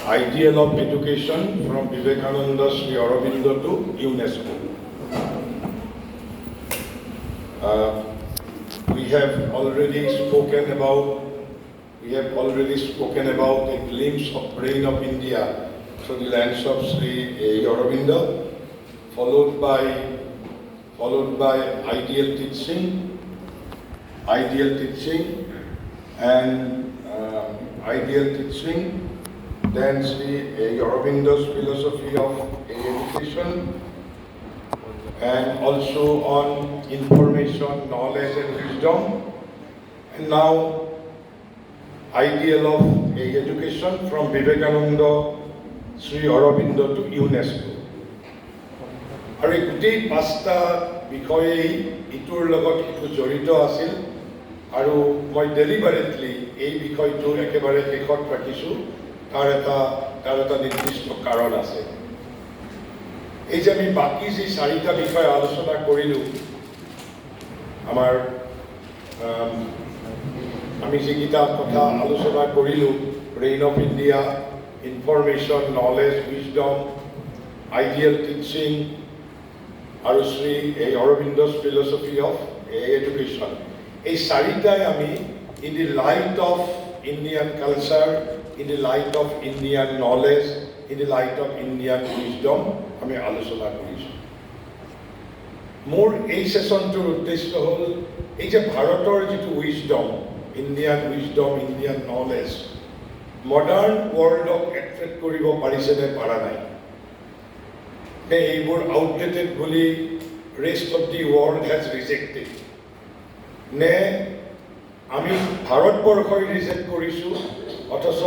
Ideal of education from Vivekananda Sri Aurobindo to UNESCO. We have already spoken about a glimpse of brain of India through the lens of Sri Aurobindo, followed by ideal teaching, then Sri Aurobindo's philosophy of education, and also on information, knowledge and wisdom, and now ideal of education from Vivekananda, Sri Aurobindo to UNESCO. আৰু এই গোটেই পাঁচটা বিষয়েই ইটোৰ লগত ইটো জড়িত আছিল আৰু মই ডেলিভাৰেটলি এই বিষয়টো একেবাৰে শেষত ৰাখিছোঁ। তাৰ এটা নিৰ্দিষ্ট কাৰণ আছে। এই যে আমি বাকী যে চাৰিটা বিষয় আলোচনা কৰিলোঁ, আমি যিকেইটা কথা আলোচনা কৰিলোঁ, brain of India, information, knowledge, wisdom, ideal teaching আৰু শ্ৰী অৰবিন্দোজ ফিলচফি অফ এডুকেশ্যন, এই চাৰিটাই আমি in the light off Indian culture, in the light of Indian knowledge, in the light of Indian wisdom, আমি আলোচনা কৰিছোঁ। মোৰ এই সেশনটোৰ উদ্দেশ্য হ'ল এই যে ভাৰতৰ যিটো উইজডম, ইণ্ডিয়ান নলেজ, মডাৰ্ণ ৱৰ্ল্ডক এট্ৰেক্ট কৰিব পাৰিছে নে পৰা নাই, নে এইবোৰ আউটডেটেড বুলি rest of the world has rejected, নে আমি ভাৰতবৰ্ষই ৰিজেক্ট কৰিছোঁ অথচ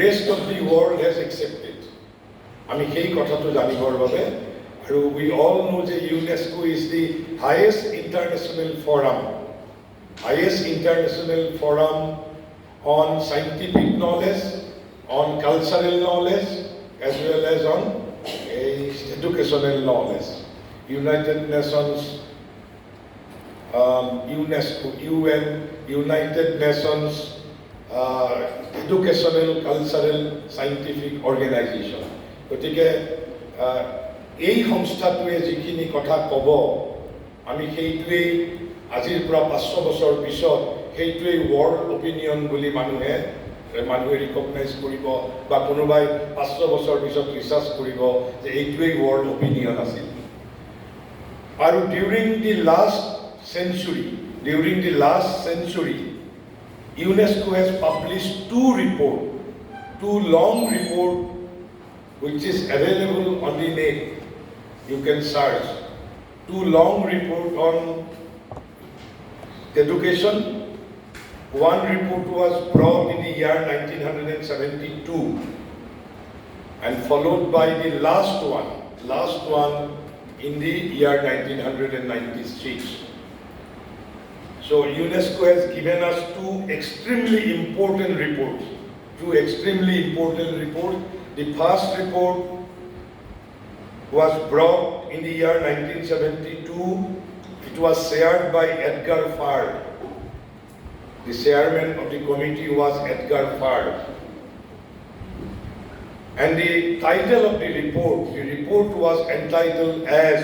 rest of the world has accepted. আমি সেই কথাটো জানিবৰ বাবে, আৰু উই অল নো যে UNESCO is the highest international forum on scientific knowledge, on cultural knowledge, as well as on educational knowledge. United Nations, UNESCO, UN, United Nations educational, cultural, scientific organisation. গতিকে এই সংস্থাটোৱে যিখিনি কথা ক'ব, আমি সেইটোৱেই আজিৰ পৰা 500 বছৰ পিছত সেইটোৱেই ৱৰ্ল্ড অপিনিয়ন বুলি মানুহে ৰিকগনাইজ কৰিব, বা কোনোবাই 500 বছৰ পিছত ৰিচাৰ্চ কৰিব যে এইটোৱেই ৱৰ্ল্ড অপিনিয়ন আছিল। আৰু during the last century, UNESCO has published two long reports, which is available on the net. You can search. Two long reports on education. One report was brought in the year 1972, and followed by the last one in the year 1996. So UNESCO has given us two extremely important reports. The first report was brought in the year 1972. It was shared by Edgar Fard. The chairman of the committee was Edgar Fard. And the title of the report was entitled as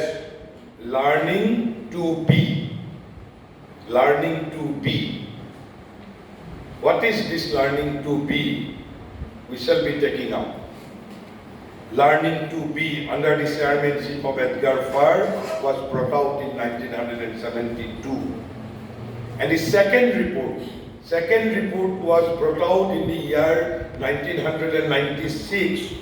Learning to Be. What is this learning to be? We shall be taking up. Learning to be, under the chairmanship of Edgar Fard, was brought out in 1972. And the second report was brought out in the year 1996.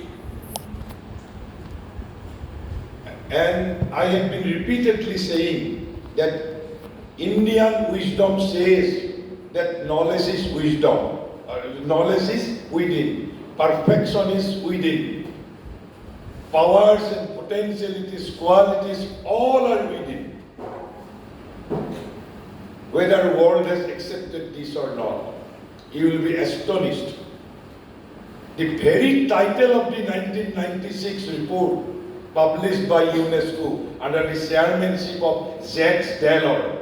And I have been repeatedly saying that Indian wisdom says that knowledge is wisdom, knowledge is within, perfection is within, powers and potentialities, qualities, all are within. Whether the world has accepted this or not, you will be astonished. The very title of the 1996 report published by UNESCO under the chairmanship of Jacques Delors.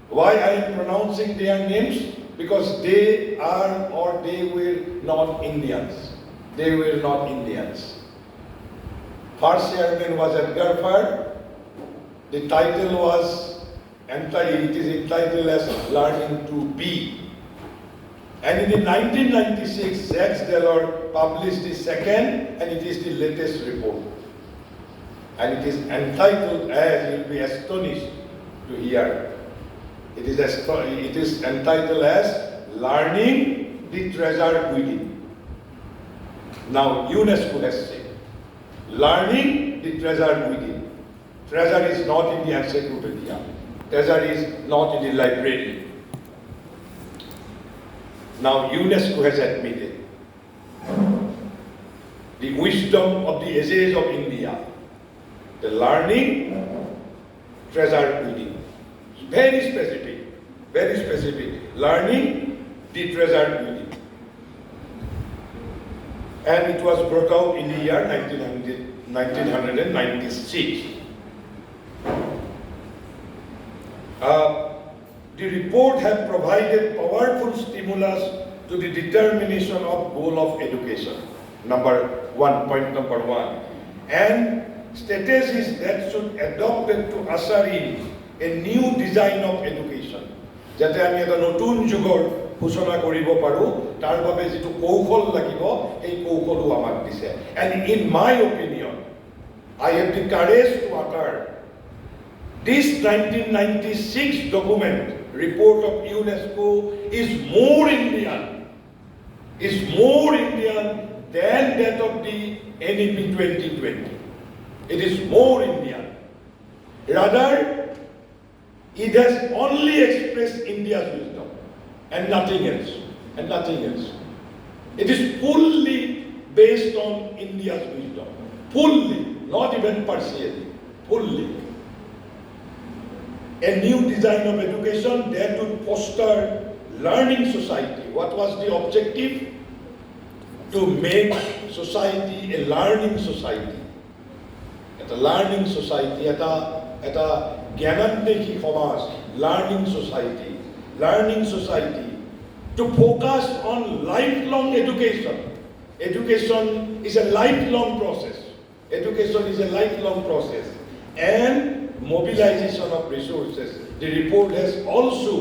Why I am pronouncing their names? because they are or they were not Indians. They were not Indians. First chairman was Edgar Fard. The title was, it is entitled as Learning to Be. And in 1996, Jacques Delors published the second, and it is the latest report. And it is entitled as, you will be astonished to hear, it is entitled as Learning the Treasure Within. Now, UNESCO has said, learning the treasure within. Treasure is not in the encyclopedia. Treasure is not in the library. Now, UNESCO has admitted the wisdom of the ages of India, the learning treasure within. Very specific. Learning the treasure within. And it was brought out in the year 1996. The report had provided powerful stimulus to the determination of goal of education. Point number one. And strategies that should adopt to usher in a new design of education. যাতে আমি এটা নতুন যুগৰ সূচনা কৰিব পাৰো তাৰ বাবে যেটো কৌশল লাগিব এই কৌশলও আমাক দিছে and in my opinion I have the courage to utter this 1996 document report of UNESCO is more Indian than that of the NEP 2020. It is more Indian. Rather, it has only expressed India's wisdom and nothing else. It is fully based on India's wisdom. Fully, not even partially. Fully. A new design of education that would foster learning society. What was the objective? To make society a learning society. A learning society, a জ্ঞানান্বেষী সমাজ, learning society, to focus on lifelong education. Education is a lifelong process. And mobilization of resources. The report has also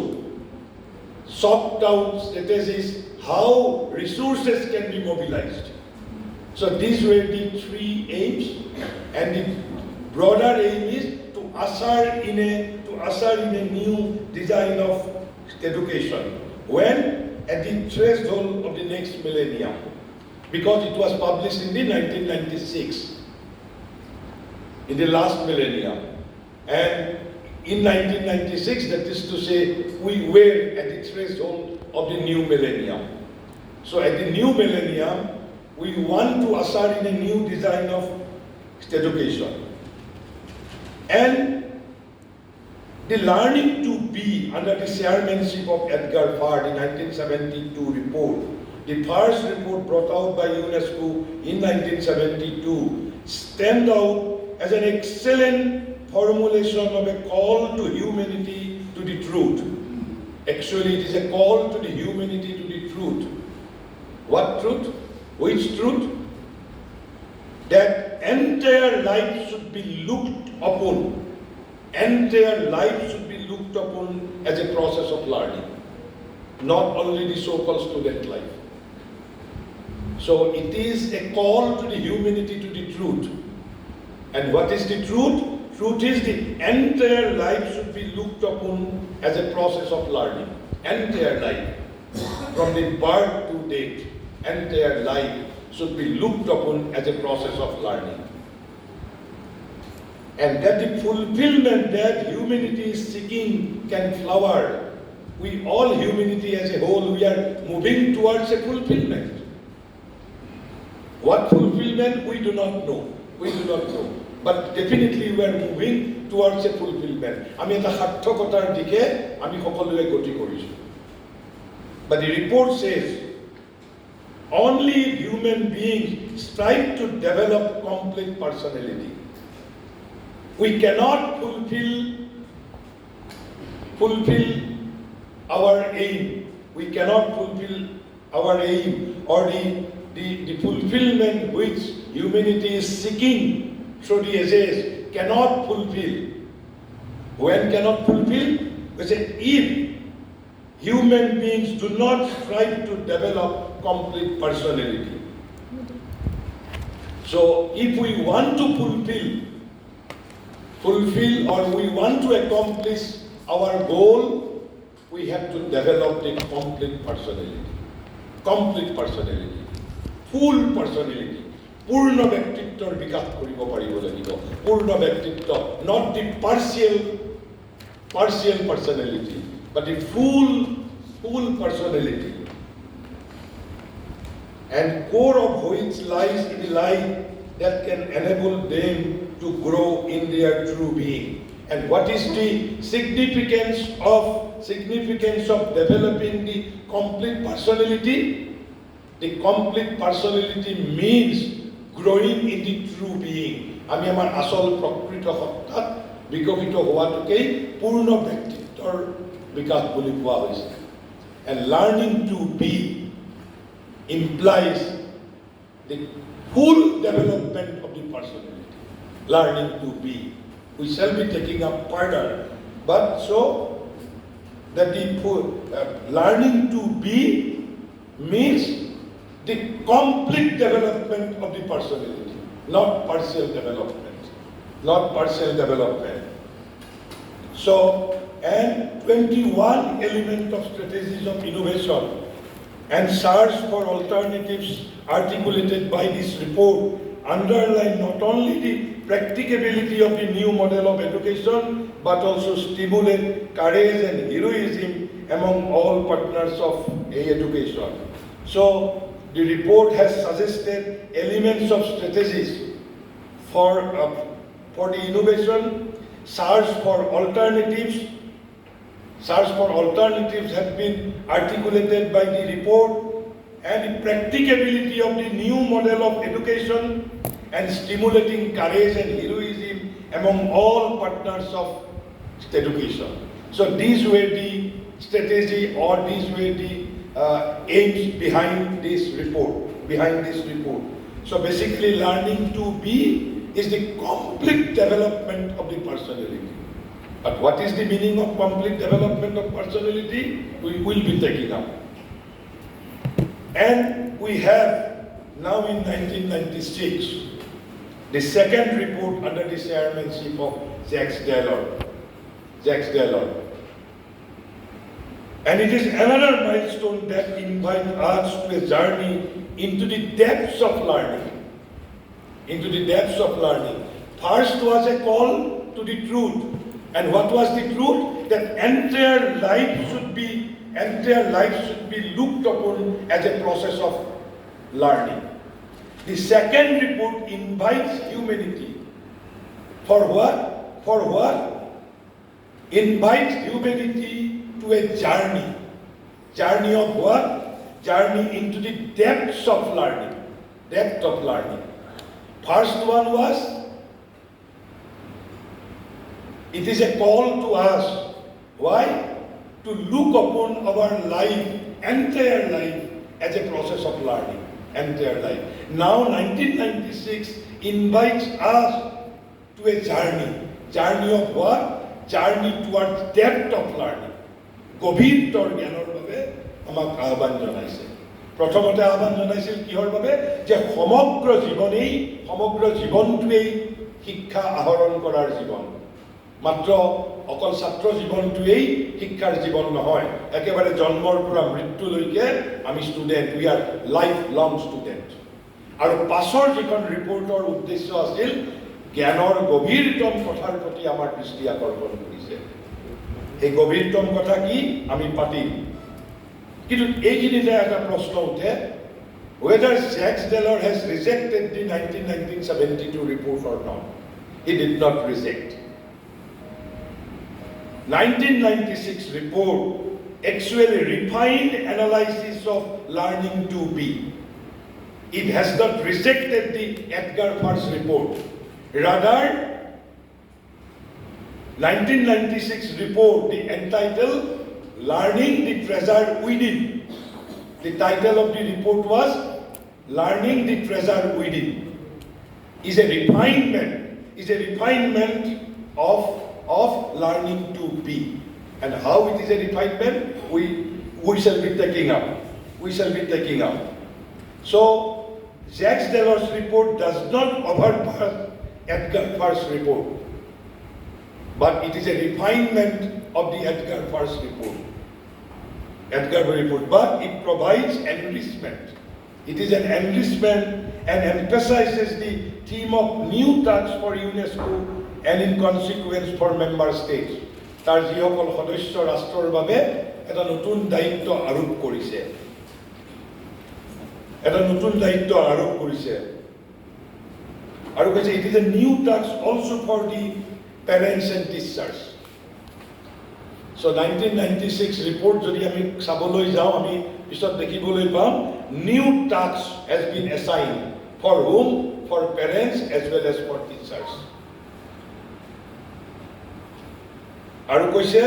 sought out strategies how resources can be mobilized. So these were the three aims, and the broader aim is to usher in a new design of education. When? At the threshold of the next millennium. Because it was published in the 1996, in the last millennium. And in 1996, that is to say, we were at the threshold of the new millennium. So at the new millennium, we want to usher in a new design of education. And the learning to be under the chairmanship of Edgar Fard in 1972 report, the first report brought out by UNESCO in 1972, stand out as an excellent formulation of a call to humanity to the truth. Actually, it is a call to the humanity to the truth. What truth? Which truth? That entire life should be looked upon. Entire life should be looked upon as a process of learning, not only the so-called student life. So it is a call to the humanity to the truth. And what is the truth? Truth is the entire life should be looked upon as a process of learning. Entire life, from the birth to date, entire life should be looked upon as a process of learning. And that the fulfillment that humanity is seeking can flower. We all, humanity as a whole, we are moving towards a fulfillment. What fulfillment? We do not know. But definitely we are moving towards a fulfillment. আমি এটা সাৰ্থকতাৰ দিকে আমি সকলোৱে গতি কৰিছো. But the report says only human beings strive to develop complete personality. We cannot fulfill our aim we cannot fulfill our aim or the fulfillment which humanity is seeking through the ages cannot fulfill. When cannot fulfill? We say if human beings do not strive to develop complete personality. So if we want to fulfill or we want to accomplish our goal, we have to develop the complete personality, full personality. পূৰ্ণ ব্যক্তিত্বৰ বিকাশ কৰিব পাৰিব লাগিব, পূৰ্ণ ব্যক্তিত্ব, not the partial personality, but the full personality. And core of which lies in the life that can enable them to grow in their true being. And what is the significance of developing the complete personality? The complete personality means growing in the true being. আমি আমাৰ আসল প্ৰকৃত সত্তাত বিকশিত হোৱাটোকেই পূৰ্ণ ব্যক্তিত্বৰ বিকাশ বুলি কোৱা হৈছে। And learning to be implies the full development of the personality. Learning to be. We shall be taking up further. But so that the learning to be means the complete development of the personality, not partial development. So, and 21 elements of strategies of innovation and search for alternatives articulated by this report underline not only the practicability of the new model of education, but also stimulate courage and heroism among all partners of education. So, the report has suggested elements of strategies for the innovation, search for alternatives. Search for alternatives have been articulated by the report, and the practicability of the new model of education and stimulating courage and heroism among all partners of education. So these were the strategy or these were the aims behind this report. So basically learning to be is the complete development of the personality. But what is the meaning of complete development of personality? We will be taking up. And we have now in 1996 the second report under the chairmanship of Jacques Delors. And it is another milestone that invites us to a journey into the depths of learning. First was a call to the truth. And what was the truth? That entire life should be looked upon as a process of learning. The second report invites humanity. For what? Invites humanity to a journey. Journey of what? Journey into the depths of learning. First one was, it is a call to us. Why? To look upon our entire life as a process of learning. Entire life. Now 1996 invites us to a journey. Journey of what? Journey towards depth of learning. গভীৰতৰ জ্ঞানৰ বাবে আমাক আহ্বান জনাইছে। প্ৰথমতে আহ্বান জনাইছিল কিহৰ বাবে? যে সমগ্ৰ জীৱনটোৱেই শিক্ষা আহৰণ কৰাৰ জীৱন। মাত্ৰ অকল ছাত্ৰ জীৱনটোৱেই শিক্ষাৰ জীৱন নহয়, একেবাৰে জন্মৰ পৰা মৃত্যুলৈকে আমি student, we are life long student. আৰু পাছৰ যিখন ৰিপৰ্টৰ উদ্দেশ্য আছিল জ্ঞানৰ গভীৰতম কথাৰ প্ৰতি আমাৰ দৃষ্টি আকৰ্ষণ কৰিছে। এই গভীৰতম কথা কি আমি পাতিম, কিন্তু এইখিনিতে এটা প্ৰশ্ন উঠে, whether Jacques Delors has rejected the 1972 report or not. He did not reject. 1996 report actually refined analysis of learning to be. It has not rejected the Edgar Farr's report. Rather, 1996 report, the entitled Learning the Treasure Within. The title of the report was Learning the Treasure Within. Is a refinement of learning to be. And how it is a refinement, we shall be taking up. So, Jacques Delors' report does not overpass Edgar Firth's report, but it is a refinement of the Edgar Firth report. But it provides enrichment. It is an enrichment and emphasizes the theme of new tasks for UNESCO and in consequence for member states. তাৰ যিসকল সদস্য ৰাষ্ট্ৰৰ বাবে এটা নতুন দায়িত্ব আৰোপ কৰিছে। আৰু কৈছে it is a new task also for the parents and teachers. So 1996 report যদি আমি চাবলৈ যাওঁ আমি পিছত দেখিবলৈ পাম new tasks has been assigned for whom? For parents as well as for teachers. আৰু কৈছে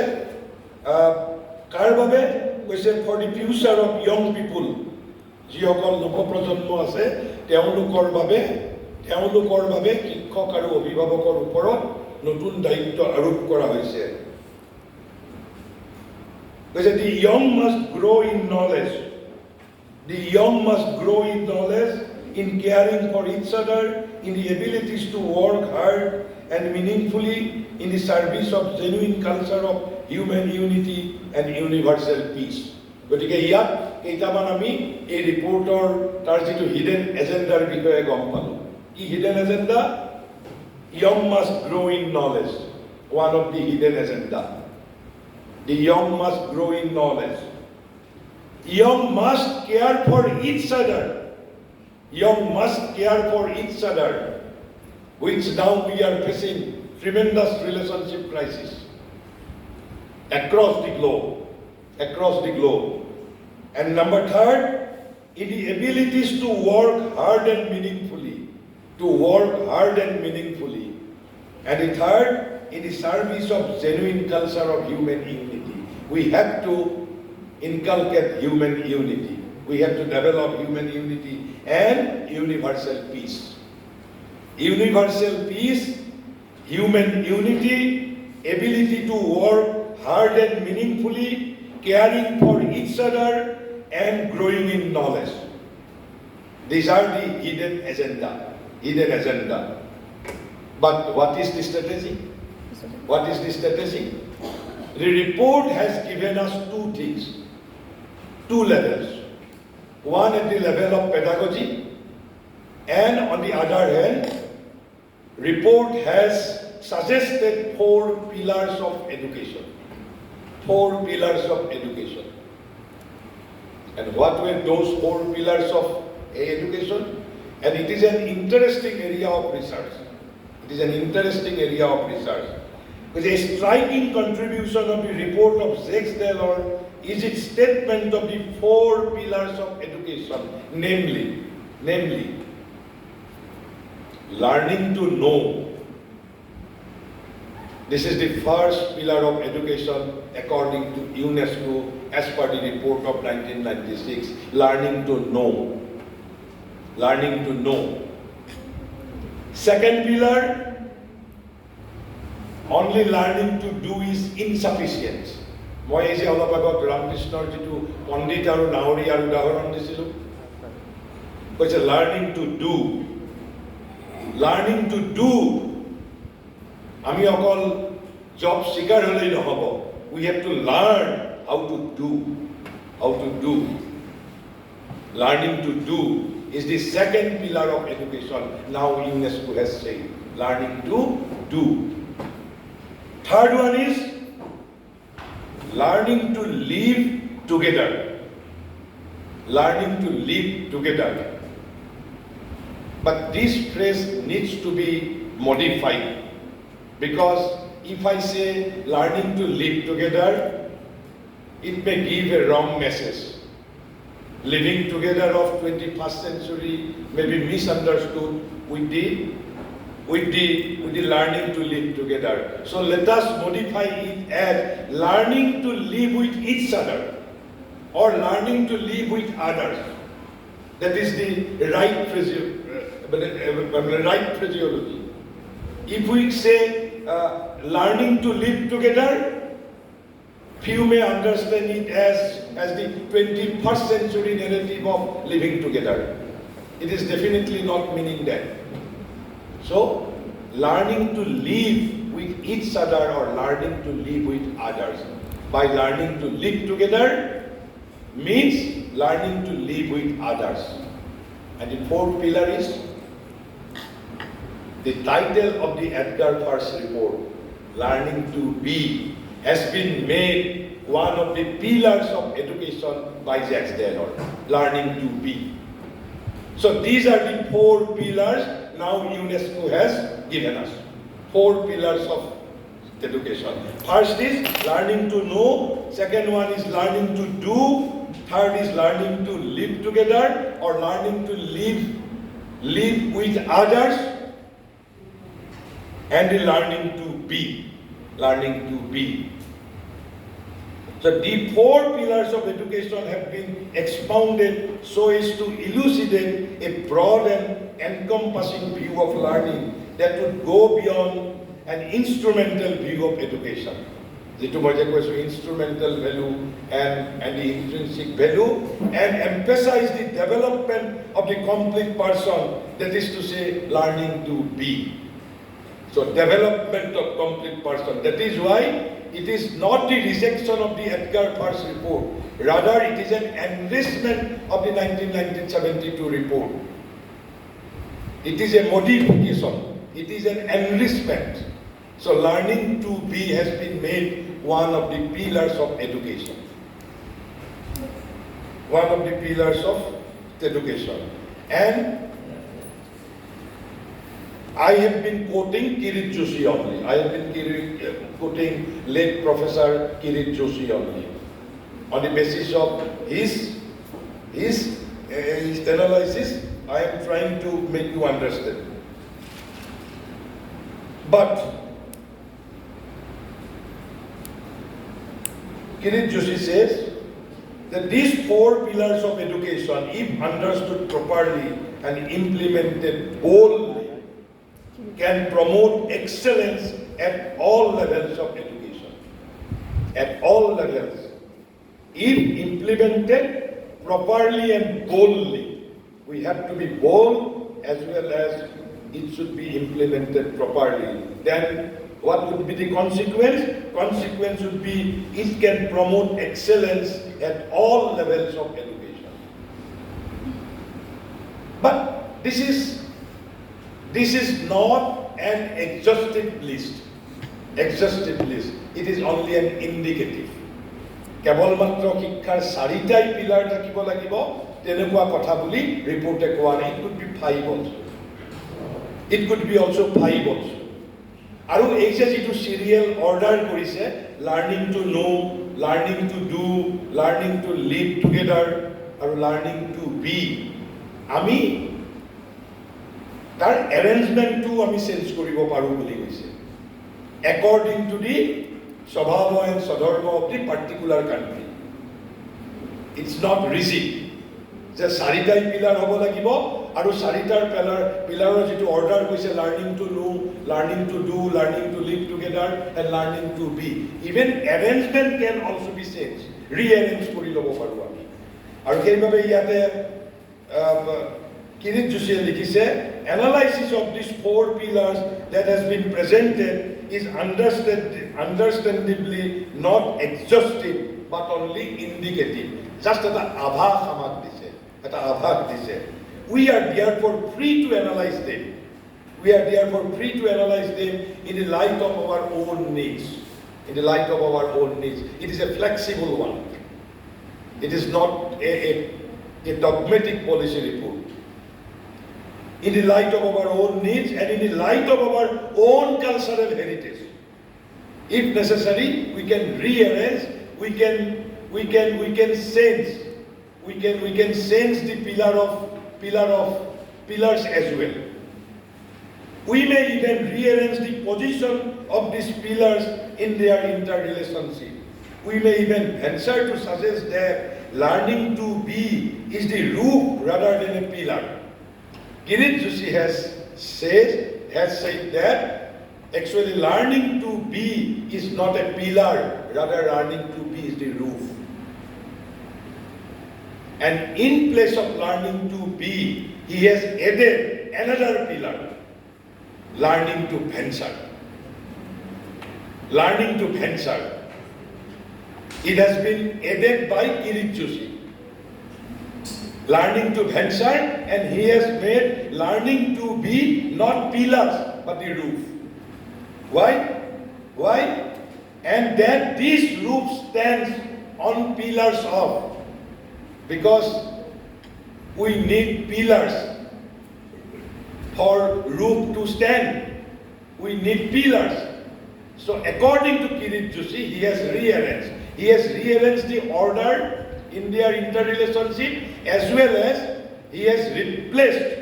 কাৰ বাবে কৈছে for the future of young people যিসকল নৱপ্ৰজন্ম আছে তেওঁলোকৰ বাবে শিক্ষক আৰু অভিভাৱকৰ ওপৰত নতুন দায়িত্ব আৰোপ কৰা হৈছে। কৈছে the young must grow in knowledge. The young must grow in knowledge, in caring for each other, in the abilities to work hard and meaningfully in the service of genuine culture of human unity and universal peace. গতিকে ইয়াত কেইটামান আমি এই ৰিপৰ্টৰ তাৰ যিটো hidden এজেণ্ডাৰ বিষয়ে গম পালোঁ। কি hidden agenda? Young must grow in knowledge. One of the hidden agenda. The young must grow in knowledge. Young must care for each other. Young must care for each other, which now we are facing tremendous relationship crisis across the globe. And number third, in the abilities to work hard and meaningfully. And the third, in the service of genuine culture of human unity. We have to inculcate human unity. We have to develop human unity and universal peace. Universal peace, human unity, ability to work hard and meaningfully, caring for each other, and growing in knowledge. These are the hidden agenda. But what is the strategy? The report has given us two things, two levels. One at the level of pedagogy, and on the other hand, report has suggested four pillars of education. And what were those four pillars of education? And it is an interesting area of research. With a striking contribution of the report of Jacques Delors is its statement of the four pillars of education, namely, learning to know. This is the first pillar of education according to UNESCO as per the report of 1996, learning to know. Second pillar, only learning to do is insufficient. মই এই যে অলপ আগত ৰামকৃষ্ণৰ যিটো পণ্ডিত আৰু নাৱৰীয়াৰ উদাহৰণ দিছিলোঁ, কৈছে লাৰ্ণিং টু ডু। আমি অকল জব শিকাৰ হ'লেই নহ'ব, we have to learn how to do. Learning to do is the second pillar of education. Now UNESCO has said, learning to do. Third one is learning to live together. But this phrase needs to be modified, because if I say learning to live together, it may give a wrong message. Living together of 21st century may be misunderstood with the with the learning to live together. So let us modify it as learning to live with each other or learning to live with others. That is the right phraseology. If we say learning to live together, few may understand it as the 21st century narrative of living together. It is definitely not meaning that. So, learning to live with each other or learning to live with others by learning to live together means learning to live with others. And the fourth pillar is the title of the Edgar First report, Learning to Be, has been made one of the pillars of education by Jacques Delors, learning to be. So these are the four pillars now UNESCO has given us. Four pillars of education. First is learning to know, second one is learning to do, third is learning to live together or learning to live with others, and the learning to be. Learning to be. So the four pillars of education have been expounded so as to elucidate a broad and encompassing view of learning that would go beyond an instrumental view of education. Jitu moi koisu instrumental value and the intrinsic value, and emphasize the development of the complete person, that is to say, learning to be. So development of complete person. That is why it is not the rejection of the Edgar First report. Rather, it is an enrichment of the 1972 report. It is a modification. It is an enrichment. So learning to be has been made one of the pillars of education. One of the pillars of education. And I have been quoting Kirit Joshi only. I have been quoting late Professor Kirit Joshi only. On the basis of his analysis, I am trying to make you understand. But Kirit Joshi says that these four pillars of education, if understood properly and implemented boldly, can promote excellence at all levels of education. At all levels. If implemented properly and boldly, we have to be bold as well as it should be implemented properly. Then what would be the consequence? Consequence would be it can promote excellence at all levels of education. But this is not an exhaustive list. It is only an indicative. কেৱল মাত্ৰ শিক্ষাৰ চাৰিটাই pillar থাকিব লাগিব তেনেকুৱা কথা বুলি ৰিপৰ্টে কোৱা নাই. It could be 5 also. It could be also 5 also. আৰু এই যে যিটো সিৰিয়েল অৰ্ডাৰ কৰিছে, learning to know, learning to do, learning to live together আৰু লাৰ্নিং টু বি, আমি তাৰ এৰেঞ্জমেণ্টটো আমি চেঞ্জ কৰিব পাৰোঁ বুলি কৈছে, according to the স্বভাৱ and স্বধৰ্ম of the particular country. It's not rigid. যে চাৰিটাই পিলাৰ হ'ব লাগিব আৰু চাৰিটাৰ পিলাৰৰ যিটো অৰ্ডাৰ কৈছে learning to know, learning to do, learning to live together and learning to be, even arrangement can also' be change, rearrange কৰি ল'ব পাৰোঁ আমি. আৰু সেইবাবে ইয়াতে Kirit Joshi লিখিছে, analysis of these 4 pillars that has been presented is understandably not exhaustive but only indicative. Just এটা আভাস আমাক দিছে, এটা আভাস দিছে. We are therefore free to analyze them. We are therefore free to analyze them in the light of our own needs. In the light of our own needs. It is a flexible one. It is not a dogmatic policy report. In the light of our own needs and in the light of our own cultural heritage. If necessary, we can rearrange, we can sense the pillars as well. We may even rearrange the position of these pillars in their interrelationship. We may even venture to suggest that learning to be is the roof rather than a pillar. Kirit Joshi has said that actually learning to be is not a pillar, rather learning to be is the roof. And in place of learning to be, he has added another pillar, learning to venture. Learning to venture. It has been added by Kirit Joshi. Learning to venture, and he has made learning to be not pillars but the roof. Why? Why? And that this roof stands on pillars of, because we need pillars for roof to stand. We need pillars. So according to Kirit Joshi, he has rearranged. He has rearranged the order in their interrelationship, as well as he has replaced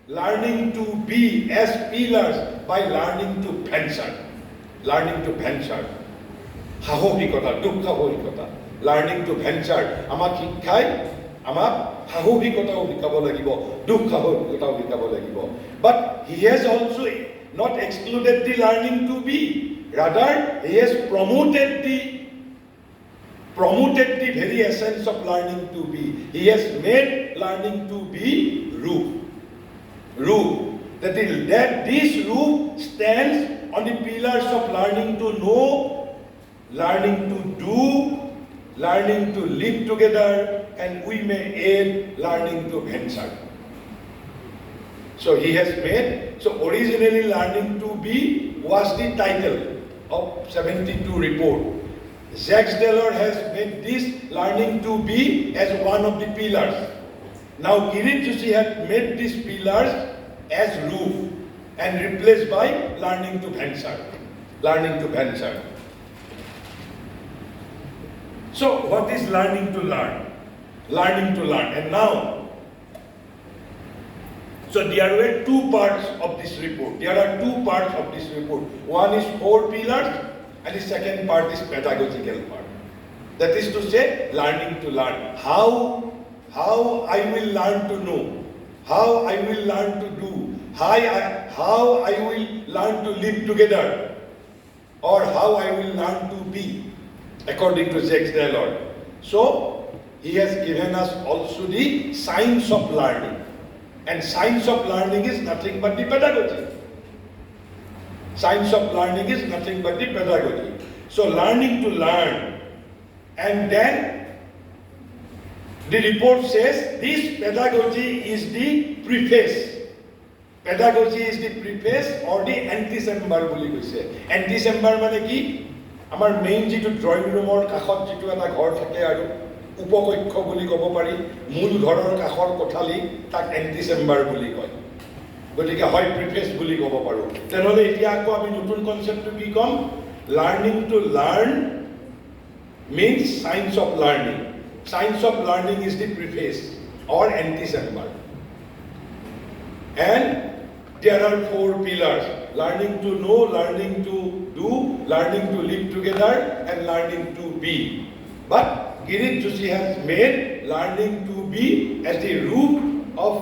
learning to be as pillars by learning to venture. Learning to venture. Sahohikota, dukkhahohikota. Learning to venture. Amak shikkhay, amak sahohikotao hikabo lagibo, dukkhahohikotao hikabo lagibo. But he has also not excluded the learning to be. Rather, he has promoted the very essence of learning to be. He has made learning to be roof. Roof. That this roof stands on the pillars of learning to know, learning to do, learning to live together, and we may add learning to venture. So he has made, so originally learning to be was the title of 72 report. Jacques Delors has made this learning to be as one of the pillars. Now Kirit Joshi has made these pillars as roof and replaced by learning to venture. Learning to venture. So what is learning to learn? Learning to learn. And now, so there were two parts of this report. There are two parts of this report. One is 4 pillars, and the second part is pedagogical part. That is to say, learning to learn. How I will learn to know. How I will learn to do. How I will learn to live together. Or how I will learn to be, according to Jacques Delors. So, he has given us also the science of learning. And science of learning is nothing but the pedagogy. Science of learning is nothing but the pedagogy. So learning to learn. And then the report says this pedagogy is the preface. Pedagogy is the preface or the anti-chamber boli koise. Anti-chamber mane ki? Amar main jitu drawing room or kakhot jitu eta ghor thake aru উপকক্ষ বুলি ক'ব পাৰি মূল ঘৰৰ কাষৰ কোঠালি তাক anti chamber বুলি কয় গতিকে হয় প্ৰিফেচ বুলি ক'ব পাৰো তেনেহলে এতিয়া আকৌ আমি নতুন কনসেপ্টটো কি কম learning to learn means science of learning. Science of learning is the preface or anti chamber. And there are 4 pillars: learning to know, learning to do, learning to live together, and learning to be. But Kirit Joshi has made learning to be as the root of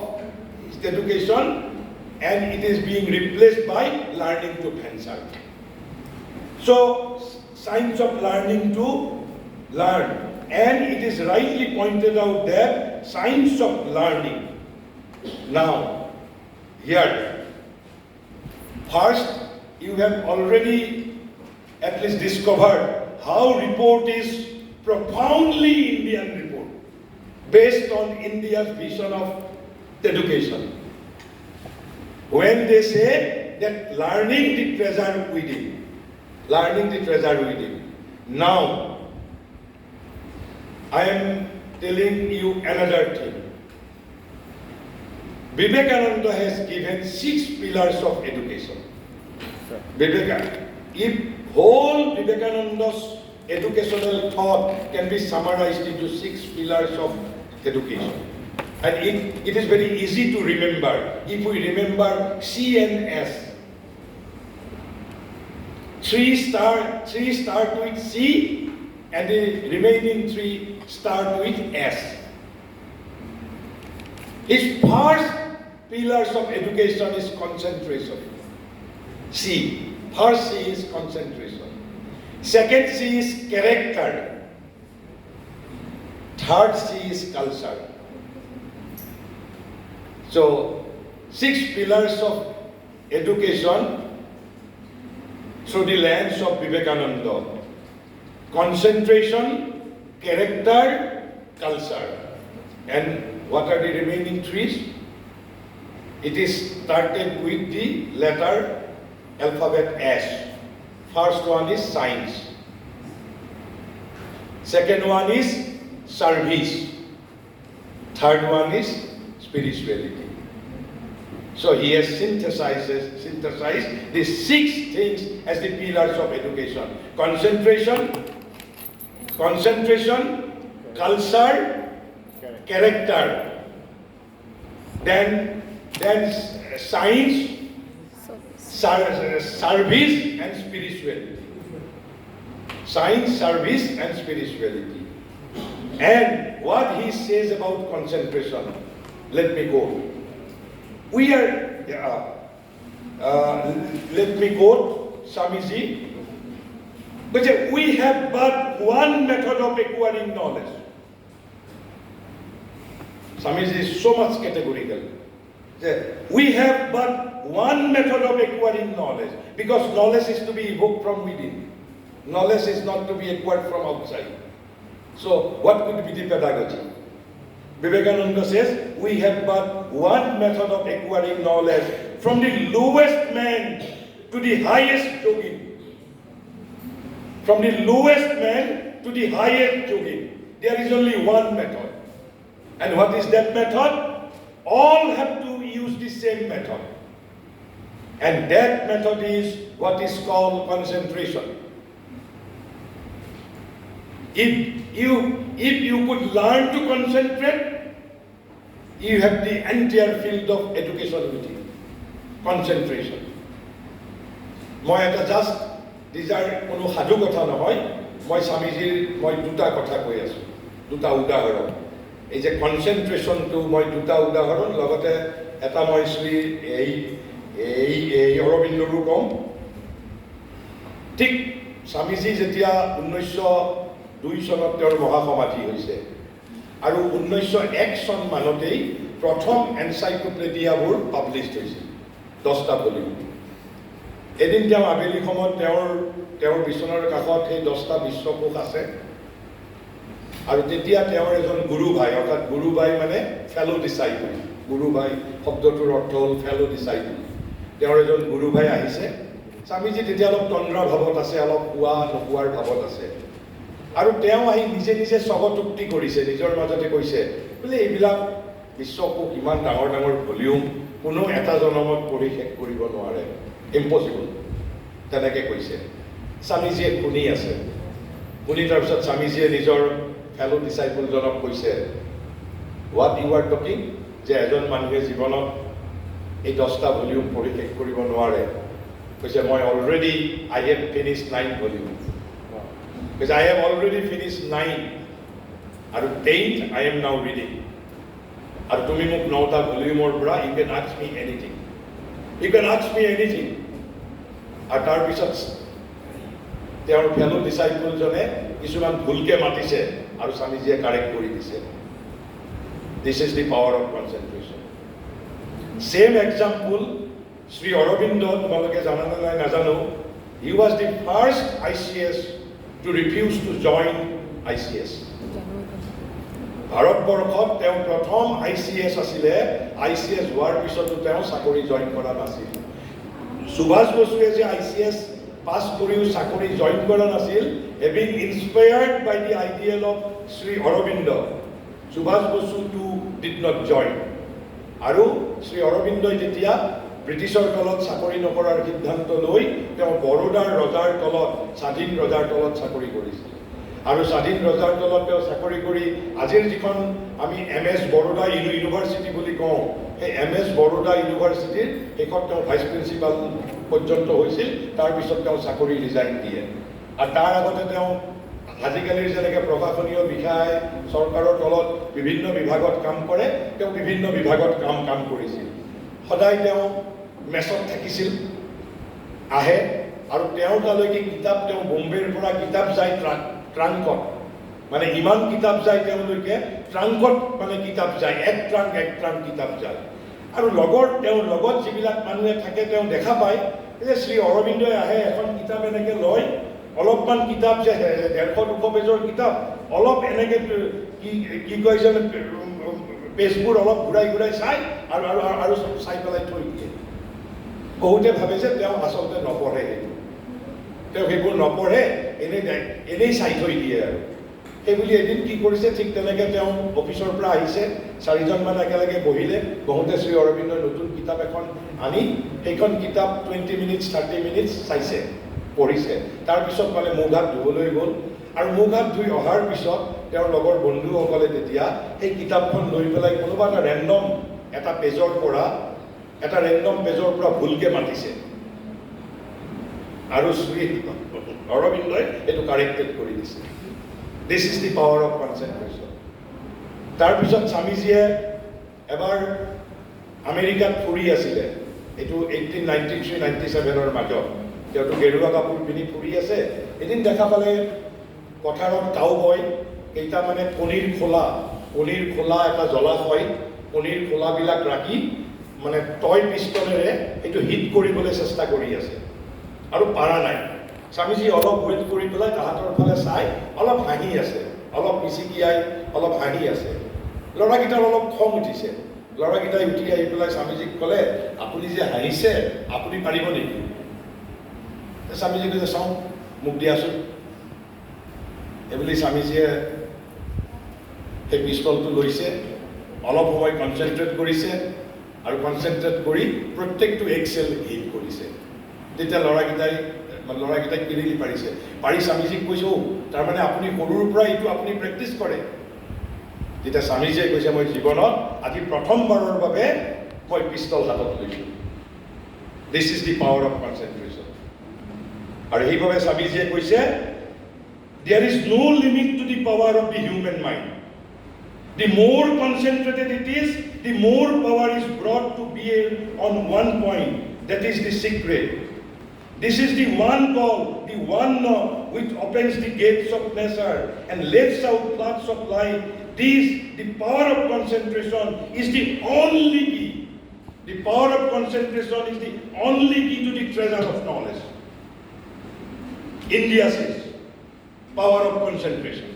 education, and it is being replaced by learning to venture. So, science of learning to learn, and it is rightly pointed out that science of learning. Now, here, first, you have already at least discovered how report is profoundly Indian report, based on India's vision of education. When they say that learning the treasure within, learning the treasure within. Now, I am telling you another thing. Vivekananda has given 6 pillars of education. Vivekananda, if whole Vivekananda's educational thought can be summarized into 6 pillars of education. And it is very easy to remember if we remember C and S. Three start with C, and the remaining 3 start with S. His first pillars of education is concentration. C. First C is concentration. Second C is character. Third C is culture. So, 6 pillars of education through the lens of Vivekananda. Concentration, character, culture. And what are the remaining 3? It is started with the letter alphabet S. First one is science. Second one is service. Third one is spirituality. So he has synthesized these 6 things as the pillars of education. Concentration, culture, character, then science, service and spirituality. Science, service and spirituality. And what he says about concentration, let me go. Let me quote Swamiji. But we have but one method of acquiring knowledge. Swamiji is so much categorical. We have but one method of acquiring knowledge, because knowledge is to be evoked from within. Knowledge is not to be acquired from outside. So what could be the pedagogy? Vivekananda says, we have but one method of acquiring knowledge, from the lowest man to the highest yogi. From the lowest man to the highest yogi. There is only one method. And what is that method? All have to use the same method. And that method is what is called concentration. If you could learn to concentrate, you have the entire field of education with you. Concentration. মই এটা just দিজাৰ কোনো সাধু কথা নহয়, মই স্বামীজীৰ মই দুটা কথা কৈ আছো, দুটা উদাহৰণ। এই যে কনচেন্ট্ৰেশ্যনটো মই দুটা উদাহৰণ, লগতে এটা মই শ্ৰী এই অৰবিন্দৰো কম। ঠিক স্বামীজী যেতিয়া 1902 চনত তেওঁৰ মহাসমাধি হৈছে, আৰু 1901 চন মানতেই প্ৰথম এনচাইক্লোপিডিয়াবোৰ পাব্লিছড হৈছিল, 10টা ভলিউম। এদিন তেওঁ আবেলি সময়ত তেওঁৰ বিচনাৰ কাষত সেই 10টা বিশ্বকোষ আছে, আৰু তেতিয়া তেওঁৰ এজন গুৰু ভাই, অৰ্থাৎ গুৰু ভাই মানে ফেলো ডিচাইপল। গুৰু ভাই শব্দটোৰ অৰ্থ হ'ল ফেলো ডিচাইপল। তেওঁৰ এজন গুৰু ভাই আহিছে। স্বামীজী তেতিয়া অলপ তন্দ্ৰা ভাৱত আছে, অলপ শোৱা নোপোৱাৰ ভাৱত আছে, আৰু তেওঁ আহি নিজে নিজে স্বগতোক্তি কৰিছে, নিজৰ মাজতে কৈছে বোলে এইবিলাক বিশ্বকোষ ইমান ডাঙৰ ডাঙৰ ভলিউম কোনো এটা জনমত পঢ়ি শেষ কৰিব নোৱাৰে, ইম্পচিবল, তেনেকৈ কৈছে। স্বামীজীয়ে শুনি আছে। শুনি তাৰপিছত স্বামীজীয়ে নিজৰ ফেলো ডিচাইপলজনক কৈছে, হোৱাট ইউ আৰ টকিং, যে এজন মানুহে জীৱনত এই 10টা ভলিউম পঢ়ি শেষ কৰিব নোৱাৰে। কৈছে মই already I have finish 9 volume. Because I have already finished 9, and 10th I am now reading. And tumi muk 9টা ভলিউমৰ পৰা you can ask me anything. You can ask me anything. আৰু তাৰপিছত তেওঁৰ ফেলো ডিচাইপলজনে কিছুমান ভুলকে মাতিছে, আৰু স্বামীজীয়ে কাৰেক্ট কৰি দিছে। This is the power of concentration. Same example, Sri Aurobindo, তোমালোকে জানা নে নাই নাজানো, he was the first ICS to refuse to join ICS. ভাৰতবৰ্ষত তেওঁ প্ৰথম ICS আছিলে, ICS হোৱাৰ পিছতো তেওঁ চাকৰি জইন কৰা নাছিল। সুভাষ বসুৱে যে ICS পাছ কৰিও চাকৰি জইন কৰা নাছিল, having inspired by the ideal of Sri Aurobindo, Subhash Basu too did not join. আৰু শ্ৰী অৰবিন্দই তেতিয়া ব্ৰিটিছৰ তলত চাকৰি নকৰাৰ সিদ্ধান্ত লৈ তেওঁ বৰোদাৰ ৰজাৰ তলত, স্বাধীন ৰজাৰ তলত চাকৰি কৰিছিল। আৰু স্বাধীন ৰজাৰ তলত তেওঁ চাকৰি কৰি আজিৰ যিখন আমি MS বৰোদা ইউনিভাৰ্চিটি বুলি কওঁ, সেই MS বৰোদা ইউনিভাৰ্চিটিৰ শেষত তেওঁ ভাইচ প্ৰিন্সিপাল পৰ্যন্ত হৈছিল, তাৰপিছত তেওঁ চাকৰি ৰিজাইন দিয়ে। আৰু তাৰ আগতে তেওঁ আজিকালিৰ যেনেকৈ প্ৰশাসনীয় বিষয়াই চৰকাৰৰ তলত বিভিন্ন বিভাগত কাম কৰে, তেওঁ বিভিন্ন বিভাগত কাম কৰিছিল। সদায় তেওঁ মেছত থাকিছিল, আহে আৰু তেওঁ তালৈকে কিতাপ, তেওঁ বম্বেৰ পৰা কিতাপ যায় ট্ৰাংকত, মানে ইমান কিতাপ যায় তেওঁলোকে ট্ৰাংকত, মানে কিতাপ যায়, এক ট্ৰাংক কিতাপ যায়। আৰু তেওঁৰ লগত যিবিলাক মানুহে থাকে তেওঁ দেখা পায় যে শ্ৰী অৰবিন্দই আহে, এখন কিতাপ এনেকৈ লয়, অলপমান কিতাপ যে 150-200 পেজৰ কিতাপ, অলপ এনেকৈ কি কয় যে পেজবোৰ অলপ ঘূৰাই চাই আৰু চাই পেলাই থৈ দিয়ে। বহুতে ভাবে যে তেওঁ আচলতে নপঢ়ে, তেওঁ সেইবোৰ নপঢ়ে, এনেই চাই থৈ দিয়ে আৰু। সেইবুলি এদিন কি কৰিছে, ঠিক তেনেকৈ তেওঁ অফিচৰ পৰা আহিছে, 4জনমান একেলগে বহোতে শ্ৰী অৰবিন্দই নতুন কিতাপ এখন আনি সেইখন কিতাপ 20 মিনিটছ 30 মিনিটছ চাইছে, পঢ়িছে। তাৰপিছত মানে মুখ হাত ধুবলৈ গ'ল, আৰু মুখ হাত ধুই অহাৰ পিছত তেওঁৰ লগৰ বন্ধুসকলে তেতিয়া সেই কিতাপখন লৈ পেলাই কোনোবা এটা পেজৰ পৰা ভুলকে মাতিছে, আৰু শ্ৰী অৰবিন্দই এইটো কাৰেক্টেড কৰি দিছে। দিছ is the power of concentration. তাৰপিছত স্বামীজীয়ে এবাৰ আমেৰিকাত ফুৰি আছিলে, এইটো 1893-97 মাজত। তেওঁতো গেৰুৱা কাপোৰ পিন্ধি ফুৰি আছে, এদিন দেখা পালে পথাৰত কাউবয় কেইটামানে কণীৰ খোলা এটা জলাশয়, কণীৰ খোলাবিলাক ৰাখি মানে টয় পিষ্টলেৰে এইটো হিট কৰিবলৈ চেষ্টা কৰি আছে, আৰু পাৰা নাই। স্বামীজী অলপ ৱেইট কৰি পেলাই তাহাঁতৰ ফালে চাই অলপ হাঁহি আছে, অলপ মিচিকিয়াই অলপ হাঁহি আছে। ল'ৰাকেইটাৰ অলপ খং উঠিছে। ল'ৰাকেইটাই উঠি আহি পেলাই স্বামীজীক ক'লে, আপুনি যে হাঁহিছে, আপুনি পাৰিব নেকি? স্বামীজী কৈছে, চাওঁ, মোক দিয়াচোন। এইবুলি স্বামীজীয়ে সেই পিষ্টলটো লৈছে, অলপ সময় কনচেনট্ৰেট কৰিছে, আৰু কনচেনট্ৰেট কৰি প্ৰত্যেকটো এক্সেল হিট কৰিছে। তেতিয়া ল'ৰাকেইটাই কিৰিলি পাৰিছে, পাৰি স্বামীজীক কৈছোঁ, তাৰমানে আপুনি সৰুৰ পৰা এইটো আপুনি প্ৰেক্টিচ কৰে। তেতিয়া স্বামীজীয়ে কৈছে, মই জীৱনত আজি প্ৰথমবাৰৰ বাবে মই পিষ্টল হাতত লৈছোঁ। দিছ is the power of concentration. আৰু সেইবাবে স্বামীজীয়ে কৈছে, there is no limit to the power of the human mind. The more concentrated it is, the more power is brought to bear on one point. That is the secret. This is the one call, the one knob which opens the gates of nature and lets out floods of light. The power of concentration is the only key. The power of concentration is the only key to the treasure of knowledge. India says, power of concentration.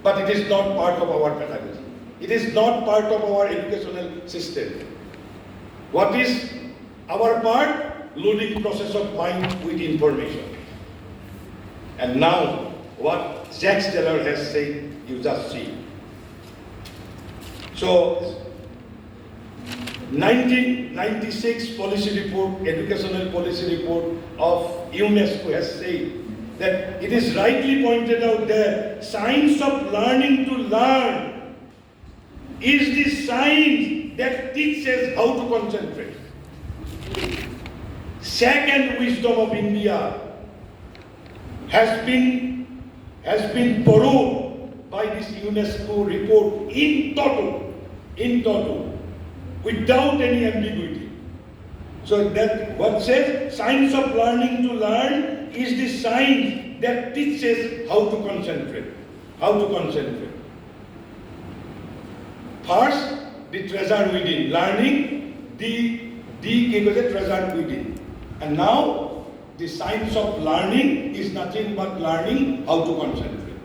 But it is not part of our pedagogy. It is not part of our educational system. What is our part? Loading process of mind with information. And now, what Jack Steller has said, you just see. So, 1996 policy report, educational policy report of UNESCO has said that it is rightly pointed out that science of learning to learn is the science that teaches how to concentrate. Second wisdom of India has been borrowed by this UNESCO report in toto, without any ambiguity. So that what says science of learning to learn is the science that teaches how to concentrate. First, the treasure within, learning the treasure within. And now, the science of learning is nothing but learning how to concentrate.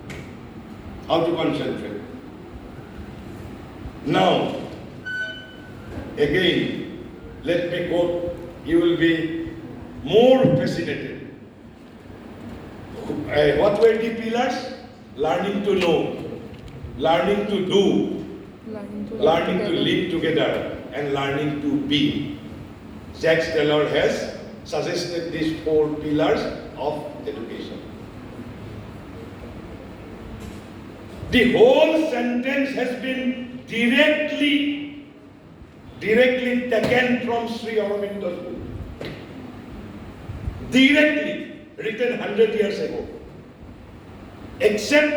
Now, again, let me quote, you will be more fascinated. What were the pillars? Learning to know, learning to do, learning to live together, and learning to be. Jack Steller has suggested these 4 pillars of education. The whole sentence has been directly taken from Sri Aurobindo's book. Directly written 100 years ago. Except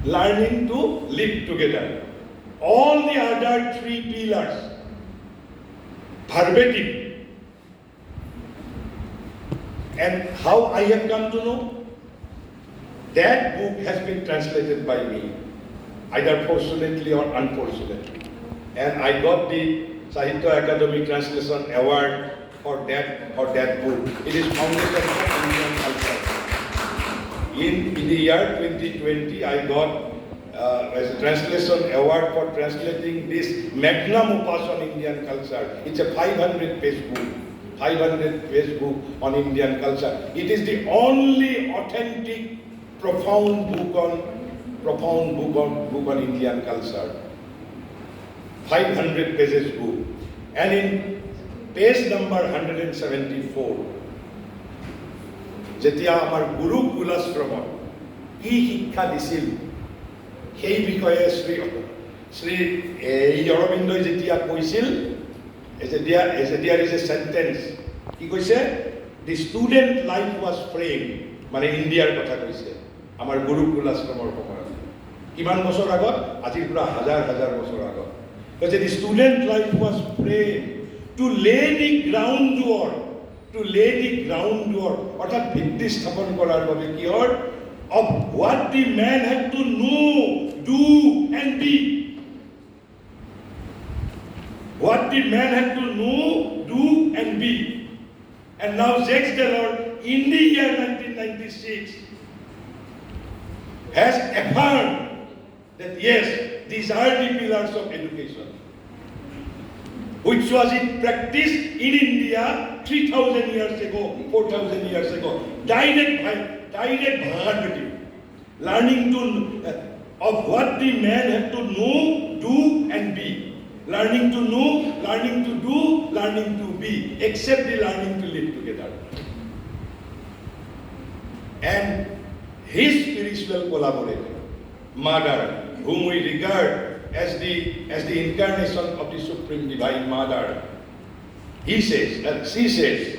learning to live together. All the other 3 pillars, verbatim. And how I have come to know? That book has been translated by me, either fortunately or unfortunately. And I got the Sahitya Academy Translation Award for that book. It is Foundation for Indian Culture. In the year 2020, I got as a translation award for translating this magnum opus on Indian culture. It's a 500-page book. 500-page book on Indian culture. It is the only authentic, profound book on Indian culture. 500 pages book. And in page number 174, যেতিয়া আমাৰ গুৰু কুলাশ্ৰমত কি শিক্ষা দিছিল সেই বিষয়ে শ্ৰী অৰবিন্দই যেতিয়া কৈছিল, there is a sentence, কি কৈছে, the student life was framed, মানে ইণ্ডিয়াৰ কথা কৈছে, আমাৰ গুৰু কুলাশ্ৰমৰ সময়ত, কিমান বছৰ আগত, আজিৰ পৰা হাজাৰ হাজাৰ বছৰ আগত, কৈছে the student life was framed to lay the groundwork, অৰ্থাৎ ভিত্তি স্থাপন কৰাৰ বাবে কিহৰ, of what the man had to know, do and be. What the man had to know, do and be. And now Jacques Delors, in the year 1996, has affirmed that yes, these are the pillars of education, which was in practice in India 3,000 years ago, 4,000 years ago. Direct bhagavad, learning to of what the man had to know, do and be. Learning to know, learning to do, learning to be, except the learning to live together. And his spiritual collaborator, Mother, whom we regard as the incarnation of the Supreme Divine Mother, she says,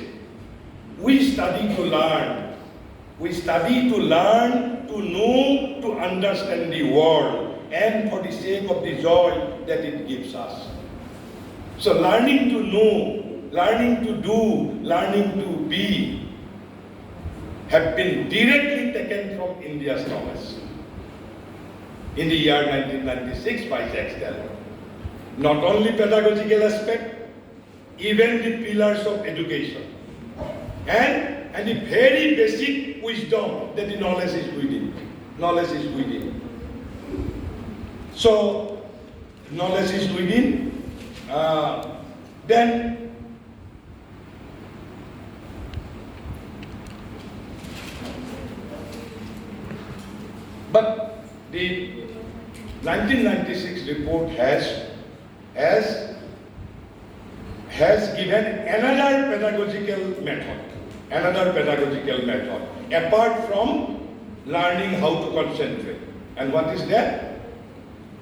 we study to learn, to know, to understand the world, and for the sake of the joy that it gives us. So learning to know, learning to do, learning to be have been directly taken from India's knowledge in the year 1996 by Jacques Delors. Not only pedagogical aspect, even the pillars of education, and the very basic wisdom that the knowledge is within. So, knowledge is within, then but the 1996 report has given another pedagogical method, apart from learning how to concentrate. And what is that?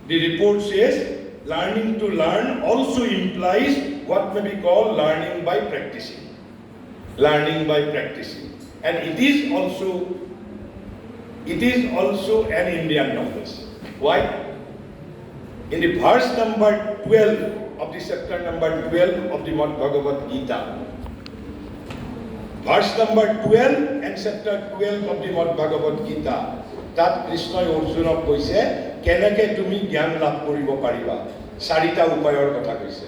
The report says learning to learn also implies what may be called learning by practicing. And it is also an Indian knowledge. Why? In the verse number 12 of the chapter number 12 of the Bhagavad Gita, verse number 12 and chapter 12 of the Bhagavad Gita, তাত কৃষ্ণই অৰ্জুনক কৈছে কেনেকৈ তুমি জ্ঞান লাভ কৰিব পাৰিবা, 4টা উপায়ৰ কথা কৈছে।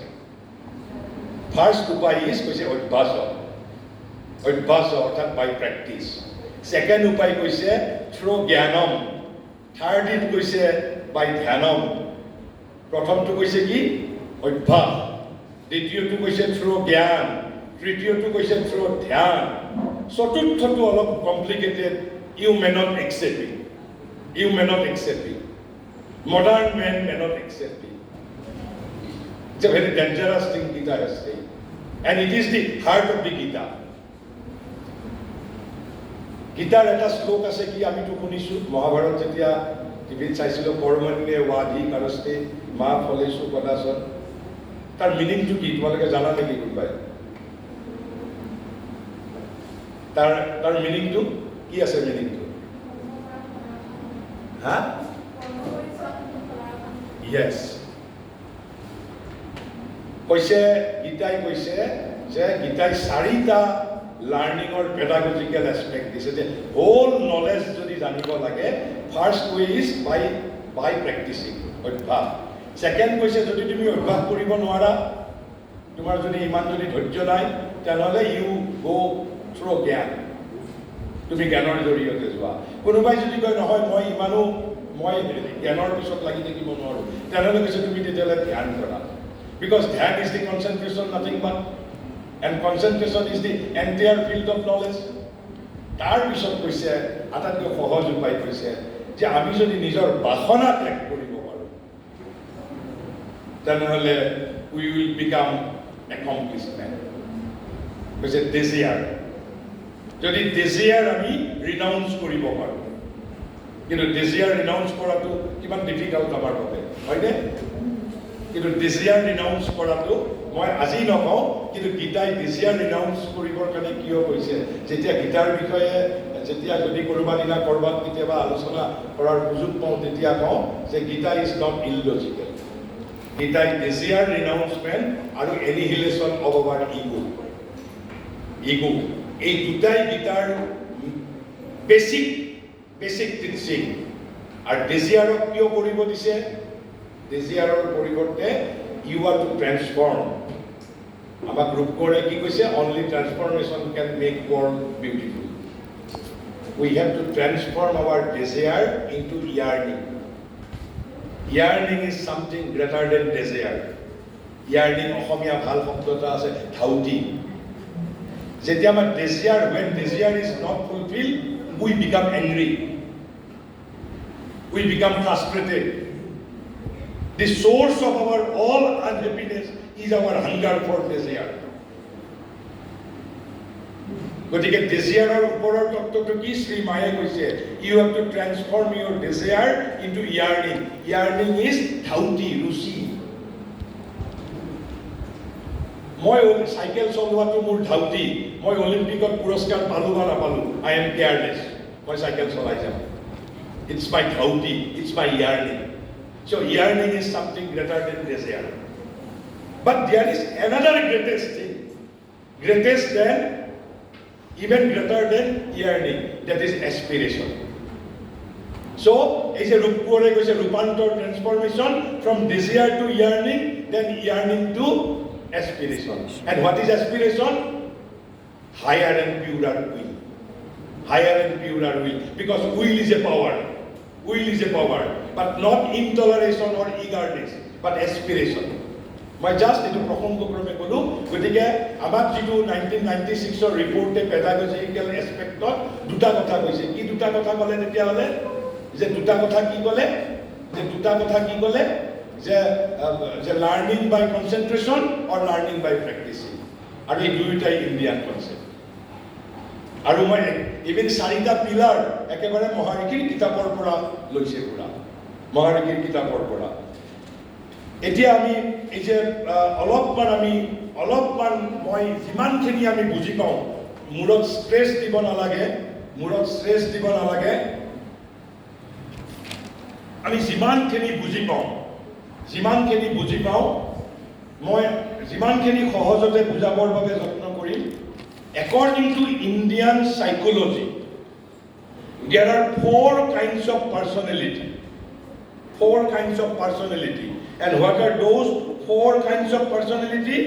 ফাৰ্ষ্ট উপায় কৈছে অভ্যাস অৰ্থাৎ বাই প্ৰেক্টিছ। সেকেন্ড উপায় কৈছে থ্ৰু জ্ঞানম, থাৰ্ড কৈছে বাই ধ্যানম। প্ৰথমটো কৈছে কি অভ্যাস, দ্বিতীয়টো কৈছে থ্ৰু জ্ঞান, তৃতীয়টো কৈছে থ্ৰু ধ্যান, চতুৰ্থটো অলপ complicated, you may not accept it. Modern men may not accept it. It's a very dangerous thing Gita has said. And it is the heart of the Gita. Gitaৰ এটা শ্লোক আছে কি আমিতো শুনিছো মহাভাৰত যেতিয়া টিভিত চাইছিলো, কৰ্মণ্যে ৱাধি কৰস্তে মা ফলেষু কদাচন, তাৰ মিনিংটো কি তোমালোকে জানা নেকি কোনোবাই? তাৰ মিনিংটো কি আছে মিনিংটো? হা? Yes. কৈছে গীতাই কৈছে যে গীতাই 4টা লাৰ্ণিঙৰ পেডাগজিক্যাল এছপেক্ট দিছে যে হোল নলেজ যদি জানিব লাগে first way is by practising, অভ্যাস। ছেকেণ্ড কৈছে যদি তুমি অভ্যাস কৰিব নোৱাৰা, তোমাৰ যদি ইমান যদি ধৈৰ্য নাই, তেনেহ'লে ইউ গ' থ্ৰু জ্ঞান, তুমি জ্ঞানৰ জৰিয়তে যোৱা। কোনোবাই যদি কয় নহয় মই জ্ঞানৰ পিছত লাগি থাকিব নোৱাৰোঁ, তেনেহ'লে কৈছে তুমি তেতিয়াহ'লে ধ্যান কৰা। Because ধ্যান is the concentration, nothing but, and concentration is the entire field of knowledge. তাৰ পিছত কৈছে আটাইতকৈ সহজ উপায় কৈছে যে আমি যদি নিজৰ বাসনা ত্যাগ কৰিব পাৰোঁ, তেনেহ'লে we will become accomplished man. কৈছে desire, যদি desire আমি ৰিনাউন্স কৰিব পাৰোঁ, কিন্তু desire ৰিনাউন্স কৰাটো কিমান ডিফিকাল্ট আমাৰ বাবে, হয়নে? কিন্তু desire ৰিনাউন্স কৰাটো মই আজি নকওঁ, কিন্তু গীতাই desire ৰিনাউন্স কৰিবৰ কাৰণে কিয় কৈছে? যেতিয়া গীতাৰ বিষয়ে যেতিয়া যদি কোনোবা দিনা ক'ৰবাত কেতিয়াবা আলোচনা কৰাৰ সুযোগ পাওঁ, তেতিয়া কওঁ যে গীতা ইজ নট ইললজিকেল। গীতাই desire ৰিনাউন্সমেণ্ট আৰু এনিহিলেশ্যন অফ আৱাৰ ইগো, এই দুটাই গীতাৰ বেছিক টিচিং। আৰু desire কিয় কৰিব দিছে? desire পৰিৱৰ্তে you are to transform. আমাক ৰূপকৰে কি কৈছে? Only transformation can make world beautiful. We have to transform our desire into yearning. Yearning is something greater than desire. Yearning Asamiya ভাল শব্দ এটা আছে ধাউতি। যেতিয়া আমাৰ desire, when desire is not fulfilled, we become angry. We become frustrated. The source of our all unhappiness is our hunger for desire. গতিকে desire ওপৰৰ তত্ত্বটো কি? শ্ৰী মায়ে কৈছে you have to transform your desire into yearning. Yearning is ধাউতি, ৰুচি। মই cycle চলোৱাটো মোৰ ধাউতি। মই অলিম্পিকত পুৰস্কাৰ পালোঁ বা নাপালোঁ, I am careless. মই চাইকেল চলাই যাম। It's my ধাউতি, it's my yearning. So yearning is something greater than desire. But there is another greatest thing, even greater than yearning, that is aspiration. So, is a Rupantor transformation from desire to yearning, then yearning to aspiration. And what is aspiration? Higher and purer will. Higher and purer will. Because will is a power. Will is a power. But not intoleration or eagerness, but aspiration. মই just এইটো প্ৰসংগক্ৰমে ক'লো। গতিকে আমাক যিটো 1996ৰ ৰিপৰ্টে পেডাগজিকেল এছপেক্টত দুটা কথা কৈছে। কি দুটা কথা ক'লে তেতিয়াহ'লে? যে দুটা কথা কি ক'লে? যে learning by concentration or learning by practicing. আৰু এই দুয়োটাই ইণ্ডিয়ান কনচেপ্ট। আৰু মই ইভেন 4টা পিলাৰ একেবাৰে মহাৰিষিৰ কিতাপৰ পৰা লৈছে পুৰা, মহাৰিষিৰ কিতাপৰ পৰা। এতিয়া আমি এই যে অলপমান মই যিমানখিনি আমি বুজি পাওঁ, মূৰত ষ্ট্ৰেছ দিব নালাগে, আমি যিমানখিনি বুজি পাওঁ, মই যিমানখিনি সহজতে বুজাবৰ বাবে যত্ন কৰিম। According to Indian psychology, there are 4 kinds of personality. And what are those 4 kinds of personality?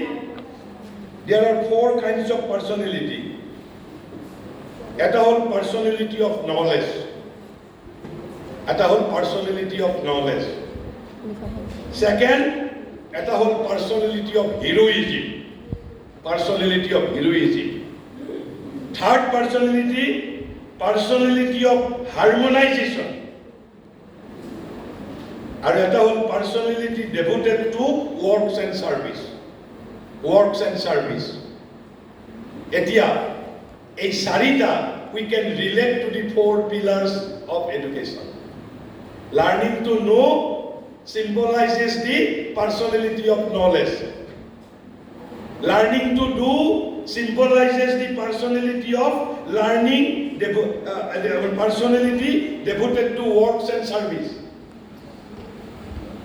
There are 4 kinds of personality. Eta whole personality of knowledge. Second, eta whole personality of heroism. Third personality of harmonization. And এটা হ'ল personality devoted to works and service. এতিয়া এই 4টা we can relate to the 4 pillars of education. Learning to know symbolizes the personality of knowledge. Learning to do symbolizes the personality of learning, personality devoted to works and service.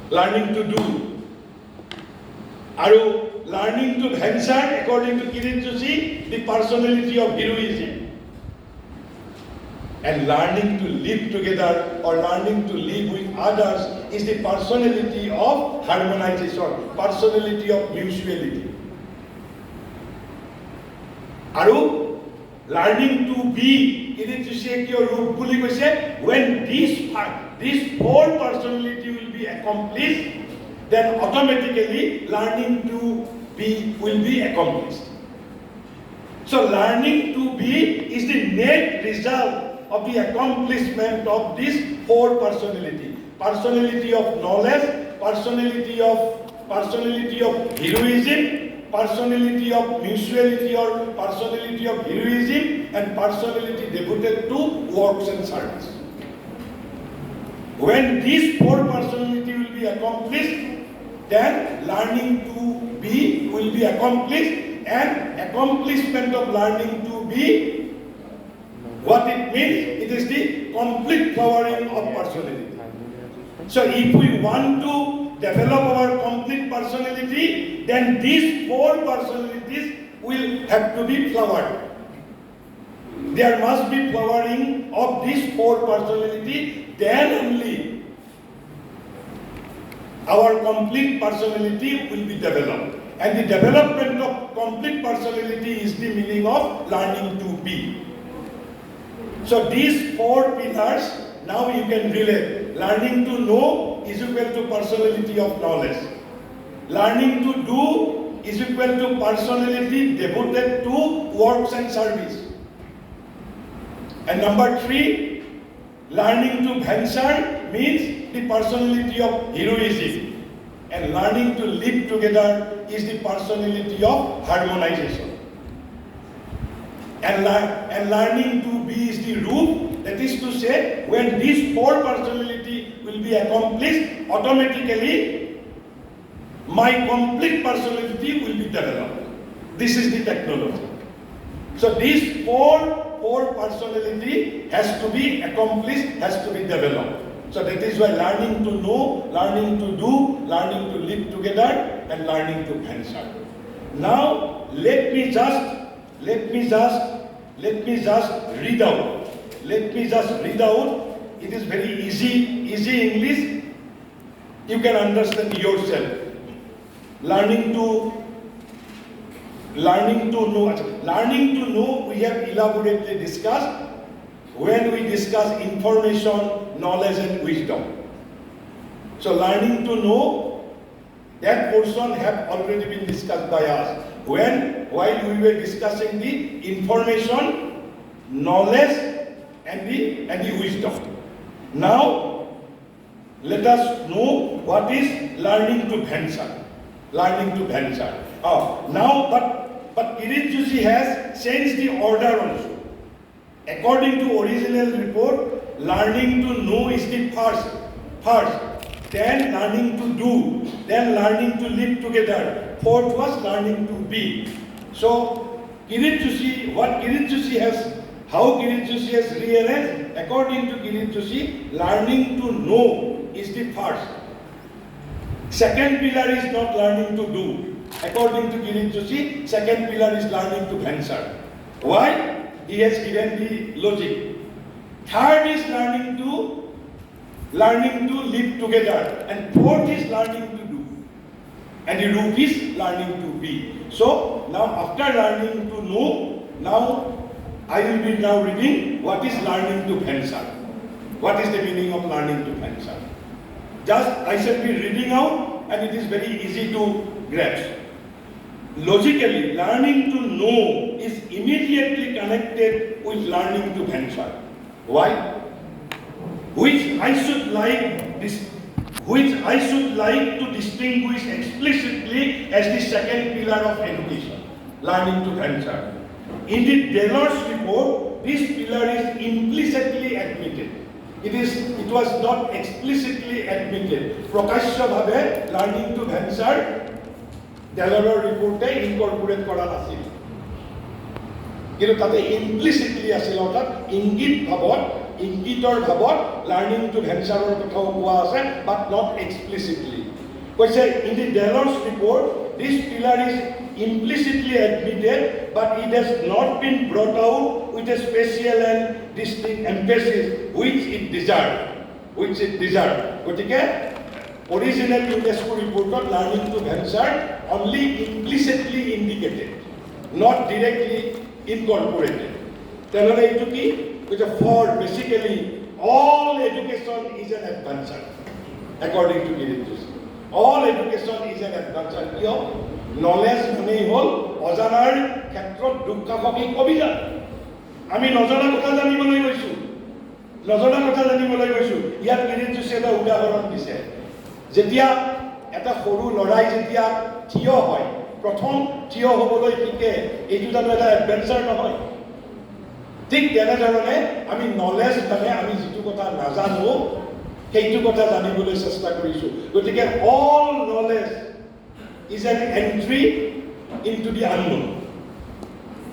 Learning to do. Aru learning to venture, according to Kirit Joshi, the personality of heroism. And learning to live together or learning to live with others is the personality of harmonization, personality of mutuality. Aru learning to be, when this whole personality will be accomplished, then automatically learning to be will be accomplished. So learning to be is the net result of the accomplishment of this whole personality. Personality of knowledge, personality of heroism, personality of mutuality or personality of heroism, and personality devoted to works and service. When these four personality will be accomplished, then learning to be will be accomplished, and accomplishment of learning to be, what it means, it is the complete flowering of personality. So if we want to develop our complete personality, then these four personalities will have to be flowered. There must be flowering of these four personality, then only our complete personality will be developed. And the development of complete personality is the meaning of learning to be. So these four pillars, now you can relate. Learning to know is equal to personality of knowledge. Learning to do is equal to personality devoted to works and service. And number 3, learning to venture means the personality of heroism. And learning to live together is the personality of harmonization. And learning to be is the roof, that is to say, when these four personality will be accomplished, automatically my complete personality will be developed. This is the technology. So these four personality has to be accomplished, has to be developed. So that is why learning to know, learning to do, learning to live together, and learning to venture. Now let me just read out. It is very easy English. You can understand yourself. Learning to know, we have elaborately discussed when we discuss information, knowledge and wisdom. So learning to know, that portion have already been discussed by us while we were discussing the information, knowledge and the wisdom. Now let us know what is learning to venture. Now but Kirit Joshi has changed the order also. According to original report, learning to know is the first, then learning to do, then learning to live together. Fourth was learning to be. So how Kirit Joshi has realized, according to Kirit Joshi, learning to know is the first. Second pillar is not learning to do. According to Kirit Joshi, second pillar is learning to venture. Why? He has given the logic. Third is learning to live together, and fourth is learning to do, and the roof is learning to be. So now after learning to know, now I will be now reading what is learning to venture. What is the meaning of learning to venture? Just I shall be reading out, and it is very easy to grasp. Logically, learning to know is immediately connected with learning to venture. Why? Which I should like to distinguish explicitly as the second pillar of education, learning to venture. In the Delors report, this pillar is implicitly admitted. It was not explicitly admitted. Prakashya bhabe learning to venture টেলৰৰ ৰিপৰ্টে ইনকৰ্পোৰেট কৰা নাছিল কিন্তু তাতে ইমপ্লিচিটলি আছিল অৰ্থাৎ ইংগিতৰ ভাৱত learning two ভেঞ্চাৰৰ কথাও কোৱা আছে বাট নট এক্সপ্লিচিটলি কৈছে ইন দি টেলৰছ ৰিপৰ্ট দিছ pillar is implicitly admitted, but it has not been brought out with a special and distinct emphasis which it deserved. Gotike, original UNESCO report on learning to venture only implicitly indicated, not directly incorporated. Telore etu ki, which for basically all education is an adventure, according to Giritus. All education is an adventure. Knowledge মানেই হল অজানাৰ ক্ষেত্ৰত দুঃসাহসিক অভিযান আমি নজনা কথা জানিবলৈ গৈছো ইয়াত গিৰিজুছে এটা উদাহৰণ দিছে যেতিয়া এটা সৰু লৰাই যেতিয়া থিয় হয় প্ৰথম থিয় হ'বলৈ শিকে এইটো জানো এটা এডভেঞ্চাৰ নহয় ঠিক তেনেধৰণে আমি নলেজ মানে আমি যিটো কথা নাজানো সেইটো কথা জানিবলৈ চেষ্টা কৰিছো গতিকে all knowledge is an entry into the unknown.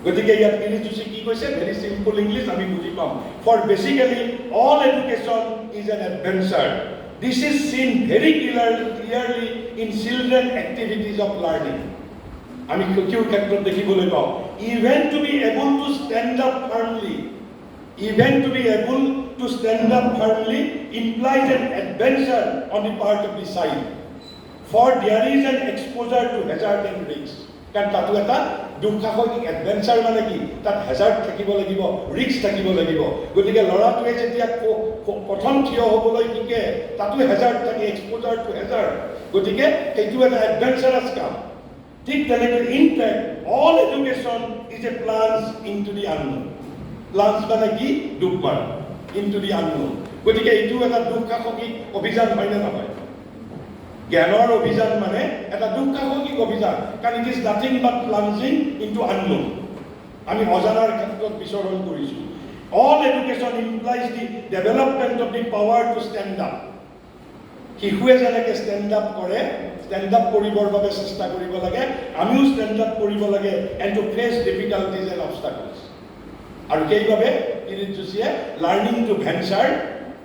Gotike yat Girijusi ki koise very simple English ami buji pam. For basically all education is an adventure. This is seen very clearly in children activities of learning. Ami kyur khetrot dekhibole pao. Even to be able to stand up firmly implies an adventure on the part of the child. For there is an exposure to hazard and risk. Kan tatu eta দুঃসাহসিক adventure মানে কি তাত hazard থাকিব লাগিব risk থাকিব লাগিব গতিকে লৰাটোৱে যেতিয়া প্ৰথম থিয় হ'বলৈ শিকে তাতো হেজাৰ্ড থাকে এক্সপোজাৰ টু হেজাৰ্ড গতিকে সেইটো এটা এডভেঞ্চাৰাছ কাম ঠিক তেনেকৈ in fact all education is a plunge into the unknown plunge মানে কি ডুব মাৰা ইনটু দি আননোন গতিকে এইটো এটা দুঃসাহসিক অভিযান হয় নে নহয় জ্ঞানৰ অভিযান মানে এটা দুঃসাহসিক অভিযান কাৰণ it is nothing but plunging into unknown আমি অজানাৰ ক্ষেত্ৰত বিচৰণ কৰিছো all education implies the development of the power to stand up শিশুৱে যেনেকৈ ষ্টেণ্ড আপ কৰে ষ্টেণ্ড আপ কৰিবৰ বাবে চেষ্টা কৰিব লাগে আমিও ষ্টেণ্ড আপ কৰিব লাগে and to face difficulties and obstacles আৰু সেইবাবে কিৰিট যোশীয়ে লাৰ্ণিং টু ভেঞ্চাৰ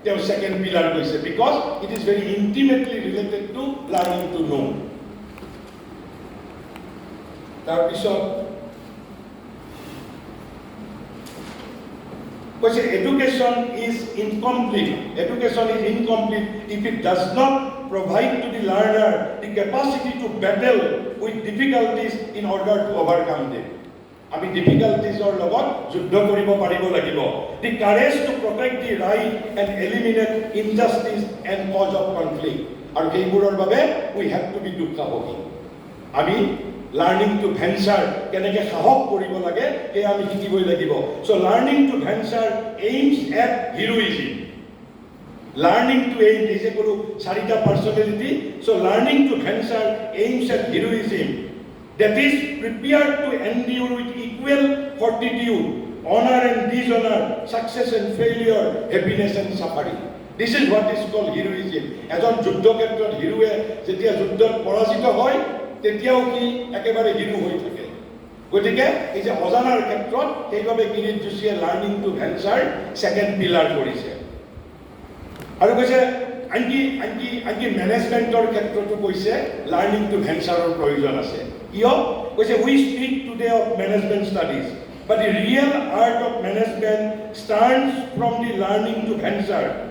তেওঁ সেকেন্ড পিলার কৈছে because it is very intimately related to learning to know তাৰপিছত কৈছে education is incomplete if it does not provide to the learner the capacity to battle with difficulties in order to overcome them আমি ডিফিকাল্টিজৰ লগত যুদ্ধ কৰিব পাৰিব লাগিব the courage to protect the right and eliminate injustice and cause of conflict আৰু এইবোৰৰ বাবে we have to B দুঃসাহসিক আমি লাৰ্ণিং টু ভেঞ্চাৰ কেনেকৈ সাহস কৰিব লাগে সেই আমি শিকিবই লাগিব so' learning to venture aims at heroism learning to aim এই যে ক'লো চাৰিটা personality so' learning to venture aims at heroism that is prepared to endure with equal fortitude, honor and dishonor, success and failure, happiness and suffering. This is what is called heroism. এজন যুদ্ধক্ষেত্ৰত হিৰোৱে যেতিয়া যুদ্ধত পৰাজিত হয় তেতিয়াও কি একেবাৰে hero হৈ থাকে গতিকে এই যে অজানাৰ ক্ষেত্ৰত সেইভাবে কিৰিট যোশীয়ে learning to venture second pillar কৰিছে আৰু কৈছে আনকি মেনেজমেন্টৰ ক্ষেত্ৰতো কৈছে লাৰ্ণিং টু ভেঞ্চাৰৰ প্ৰয়োজন আছে we speak today of management studies, but the real art of management starts from the learning to venture.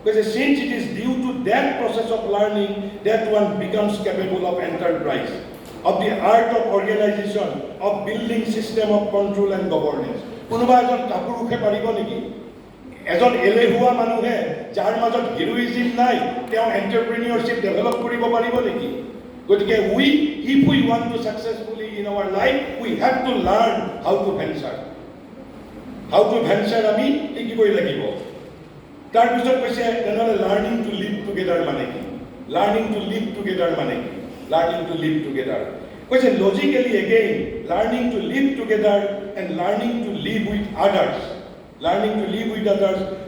Because since it is due to that process of learning that one becomes capable of enterprise, of the art of organization, of building system of control and governance. কোনোবা এজন কাপুৰুষে পাৰিব নেকি এজন এলেহুৱা মানুহে যাৰ মাজত হিৰোইজিম নাই তেওঁ এন্টাৰপ্ৰেনিয়ৰশিপ ডেভেলপ কৰিব পাৰিব নেকি গতিকে if we want to successfully in our life we have to learn how to venture আমি শিকিবই লাগিব তাৰপিছত কৈছে তেনেহ'লে লাৰ্ণিং টু লিভ টুগেডাৰ মানে কি কৈছে logically again learning to live together and learning to live with others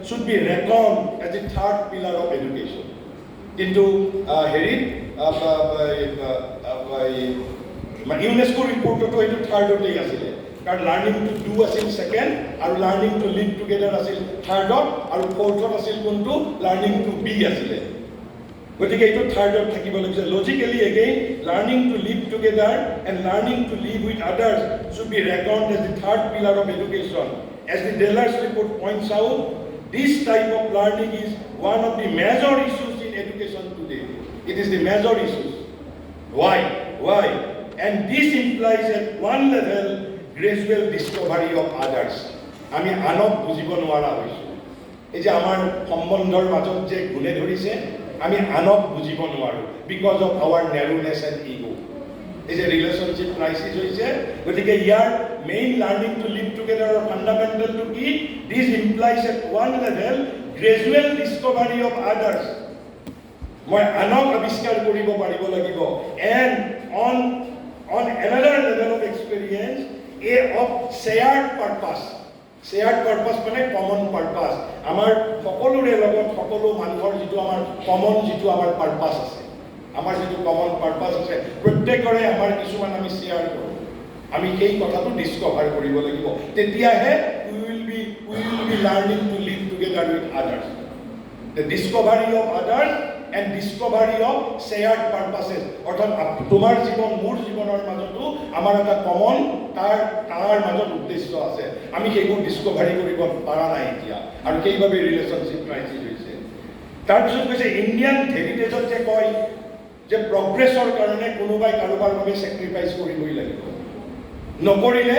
should be reckoned as the third pillar of education কিন্তু হেৰিত ইউনেস্কো ৰিপৰ্টতো এইটো থাৰ্ডতেই আছিলে কাৰণ লাৰ্ণিং টু ডু আছিল ছেকেণ্ড আৰু লাৰ্ণিং টু লিভ টুগেডাৰ আছিল থাৰ্ডত আৰু ফ'ৰ্থত আছিল কোনটো লাৰ্ণিং টু বি আছিলে গতিকে এইটো থাৰ্ডত থাকিব লাগিছে logically again learning to live together and learning to live with others should be record as the third pillar of education as the Delors report points out this type of learning is one of the major issues in education today it is the major issues Why? And this implies at one level gradual discovery of others. আমি আনক বুজিব নোৱাৰা হৈছোঁ এই যে আমাৰ সম্বন্ধৰ মাজত যে গুণে ধৰিছে আমি আনক বুজিব নোৱাৰোঁ because of our narrowness and ego এই যে ৰিলেশ্যনশ্বিপ ক্ৰাইচিছ হৈছে গতিকে ইয়াৰ মেইন লাৰ্ণিং টু লিভ টুগেডাৰৰ ফাণ্ডামেণ্টেলটো কি this implies at one level gradual discovery of others মই আনক আৱিষ্কাৰ কৰিব পাৰিব লাগিব and on another level of experience of shared purpose মানে common purpose আমাৰ সকলোৰে লগত সকলো মানুহৰ যিটো আমাৰ common যিটো আমাৰ purpose আছে আমাৰ যিটো common purpose আছে প্ৰত্যেকৰে আমাৰ কিছুমান আমি শ্বেয়াৰ কৰোঁ আমি সেই কথাটো ডিস্কভাৰ কৰিব লাগিব তেতিয়াহে we will be learning to live together with others the discovery of others and discovery of shared purposes অর্থাৎ তোমার জীবন মোর জীবনের মাজতো আমার একটা কমন তার মাজত উদ্দেশ্য আছে আমি সেইবোৰ ডিস্কভাৰি কৰিব পাৰা নাই এতিয়া আৰু সেইভাবে ৰিলেশনশিপ ক্ৰাইচিছ হৈছে তাৰপিছত কৈছে ইণ্ডিয়ান হেৰিটেজত যে কয় যে প্ৰগ্ৰেছৰ কাৰণে কোনোবাই কাৰোবাৰ বাবে স্যাক্ৰিফাইস কৰিবই লাগিব নকৰিলে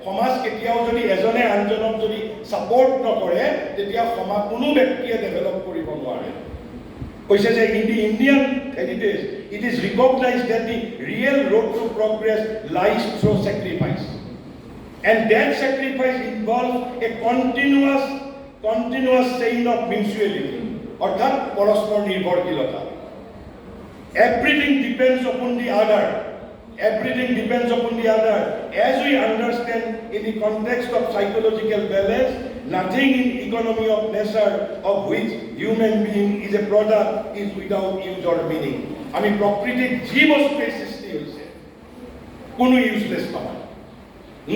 সমাজ কেতিয়াও যদি এজনে আনজনক যদি সাপোৰ্ট নকৰে তেতিয়া সমাজ কোনো ব্যক্তিয়ে ডেভেলপ কৰিব নোৱাৰে কৈছে যে in the Indian heritage it is recognized that the real road to progress lies through sacrifice and that sacrifice involves a continuous chain of mutuality অর্থাৎ পরস্পর নির্ভরশীলতা everything depends upon the other as we understand in the context of psychological balance nothing in economy of nature of which human being is a product is without use or meaning আমি প্রকৃতির যে বস্তুৰ সৃষ্টি হৈছে কোনো useless নহয়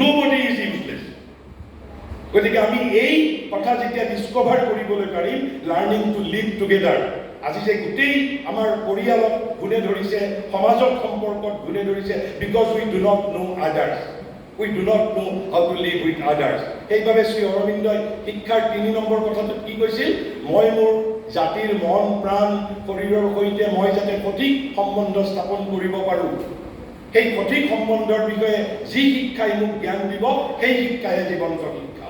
nobody is useless গতিকে আমি এই কথা যেতিয়া ডিস্কভাৰ কৰিবলৈ পাৰিম লাৰ্ণিং টু লিভ টুগেদাৰ আজি যে গোটেই আমাৰ পৰিয়ালত গুণে ধৰিছে সমাজত সম্পৰ্কত গুণে ধৰিছে because we do not know others we do not know how to live with others সেইভাবে শ্ৰী অৰবিন্দই শিক্ষাৰ 3 নম্বৰ কথাটো কি কৈছিল মই মোৰ জাতিৰ মন প্ৰাণ শৰীৰৰ সৈতে মই যাতে সঠিক সম্বন্ধ স্থাপন কৰিব পাৰোঁ সেই সঠিক সম্বন্ধৰ বিষয়ে যি শিক্ষাই মোক জ্ঞান দিব সেই শিক্ষাহে জীৱন্ত শিক্ষা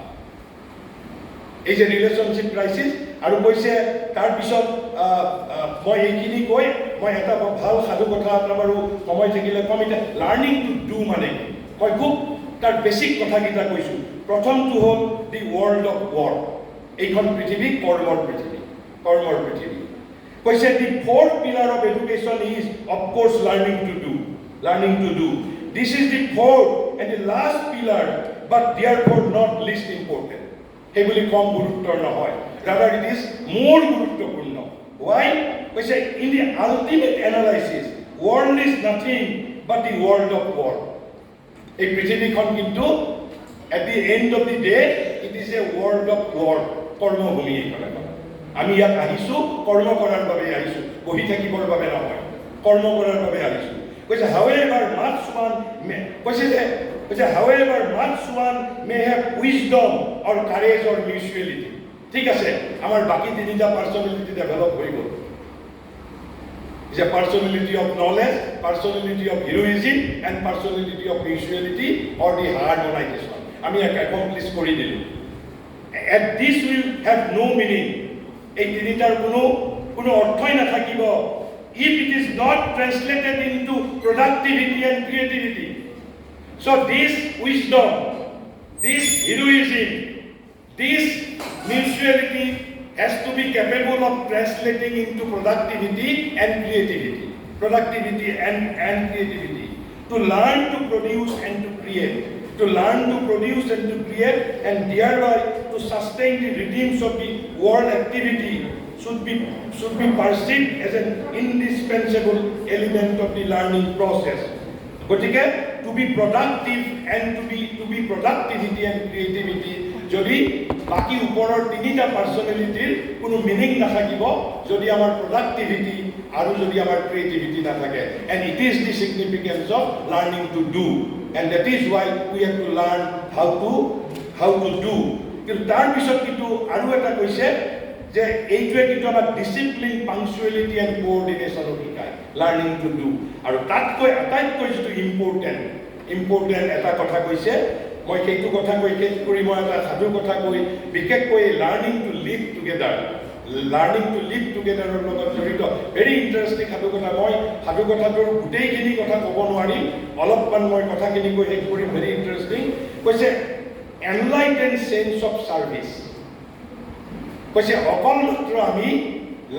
এই যে ৰিলেশনশিপ ক্ৰাইচিছ আৰু কৈছে তাৰ পিছত মই এইখিনি কৈ মই এটা ভাল সাধু কথা এটা বাৰু সময় থাকিলে কম এতিয়া লাৰ্ণিং টু ডু মানে মই খুব তাৰ বেসিক কথাকেইটা কৈছো প্ৰথমটো হ'ল দি ৱৰ্ল্ড অফ ৱৰ্ক এইখন পৃথিৱী কৰ্মৰ পৃথিৱী কৈছে the fourth pillar of education is of course learning to do this is the fourth and the last pillar but therefore not least important সেই বুলি কম গুৰুত্বৰ নহয় ৰাদাৰ ইট ইজ মোৰ গুৰুত্বপূৰ্ণ why কৈছে in the ultimate analysis world is nothing but the world of work এই পৃথিৱীখন কিন্তু at the end of the day it is a world of work কৰ্মভূমি এইখন আমি ইয়াত আহিছো কৰ্ম কৰাৰ বাবে আহিছো বহি থাকিবৰ বাবে নহয় কৰ্ম কৰাৰ বাবে আহিছো কৈছে however much one may have wisdom or courage or mutuality ঠিক আছে আমাৰ বাকি তিনিটা পাৰ্সোনালিটি ডেভেলপ হৈ গ'ল is a personality of knowledge, personality of heroism, and personality of mutuality or the harmonization. আমি accomplish কৰি দিলো and this will have no meaning এই তিনিটাৰ কোনো অৰ্থই নাথাকিব if it is not translated into productivity and creativity so this wisdom this heroism this mutuality has to be capable of translating into productivity and creativity. To learn to produce and to create. And thereby to sustain the rhythms of the world activity should be perceived as an indispensable element of the learning process. গতিকে to be productive and to be productivity and creativity যদি বাকি ওপৰৰ তিনিটা পাৰ্সোনালিটিৰ কোনো meaning নাথাকিব যদি আমাৰ productivity আৰু যদি আমাৰ creativity নাথাকে, and it is the significance of learning to do, and that is why we have to learn how to do. কিন্তু তাৰ পিছত কিন্তু আৰু এটা কৈছে যে এইটোৱে কিন্তু আমাক ডিসিপ্লিন, পাংচুৱেলিটি এণ্ড কোঅৰ্ডিনেশ্যনো শিকায়, লাৰ্ণিং টু ডু। আৰু তাতকৈ আটাইতকৈ যিটো ইম্পৰ্টেণ্ট এটা কথা কৈছে, মই সেইটো কথা কৈ শেষ কৰি মই এটা সাধু কথা কৈ বিশেষকৈ লাৰ্ণিং টু লিভ টুগেডাৰৰ লগত জড়িত ভেৰি ইণ্টাৰেষ্টিং সাধু কথা। মই সাধু কথাটোৰ গোটেইখিনি কথা ক'ব নোৱাৰিম, অলপমান মই কথাখিনি কৈ শেষ কৰিম। ভেৰি ইণ্টাৰেষ্টিং কৈছে এনলাইটেন চেঞ্জ অফ ছাৰ্ভিচ। কৈছে অকল মাত্ৰ আমি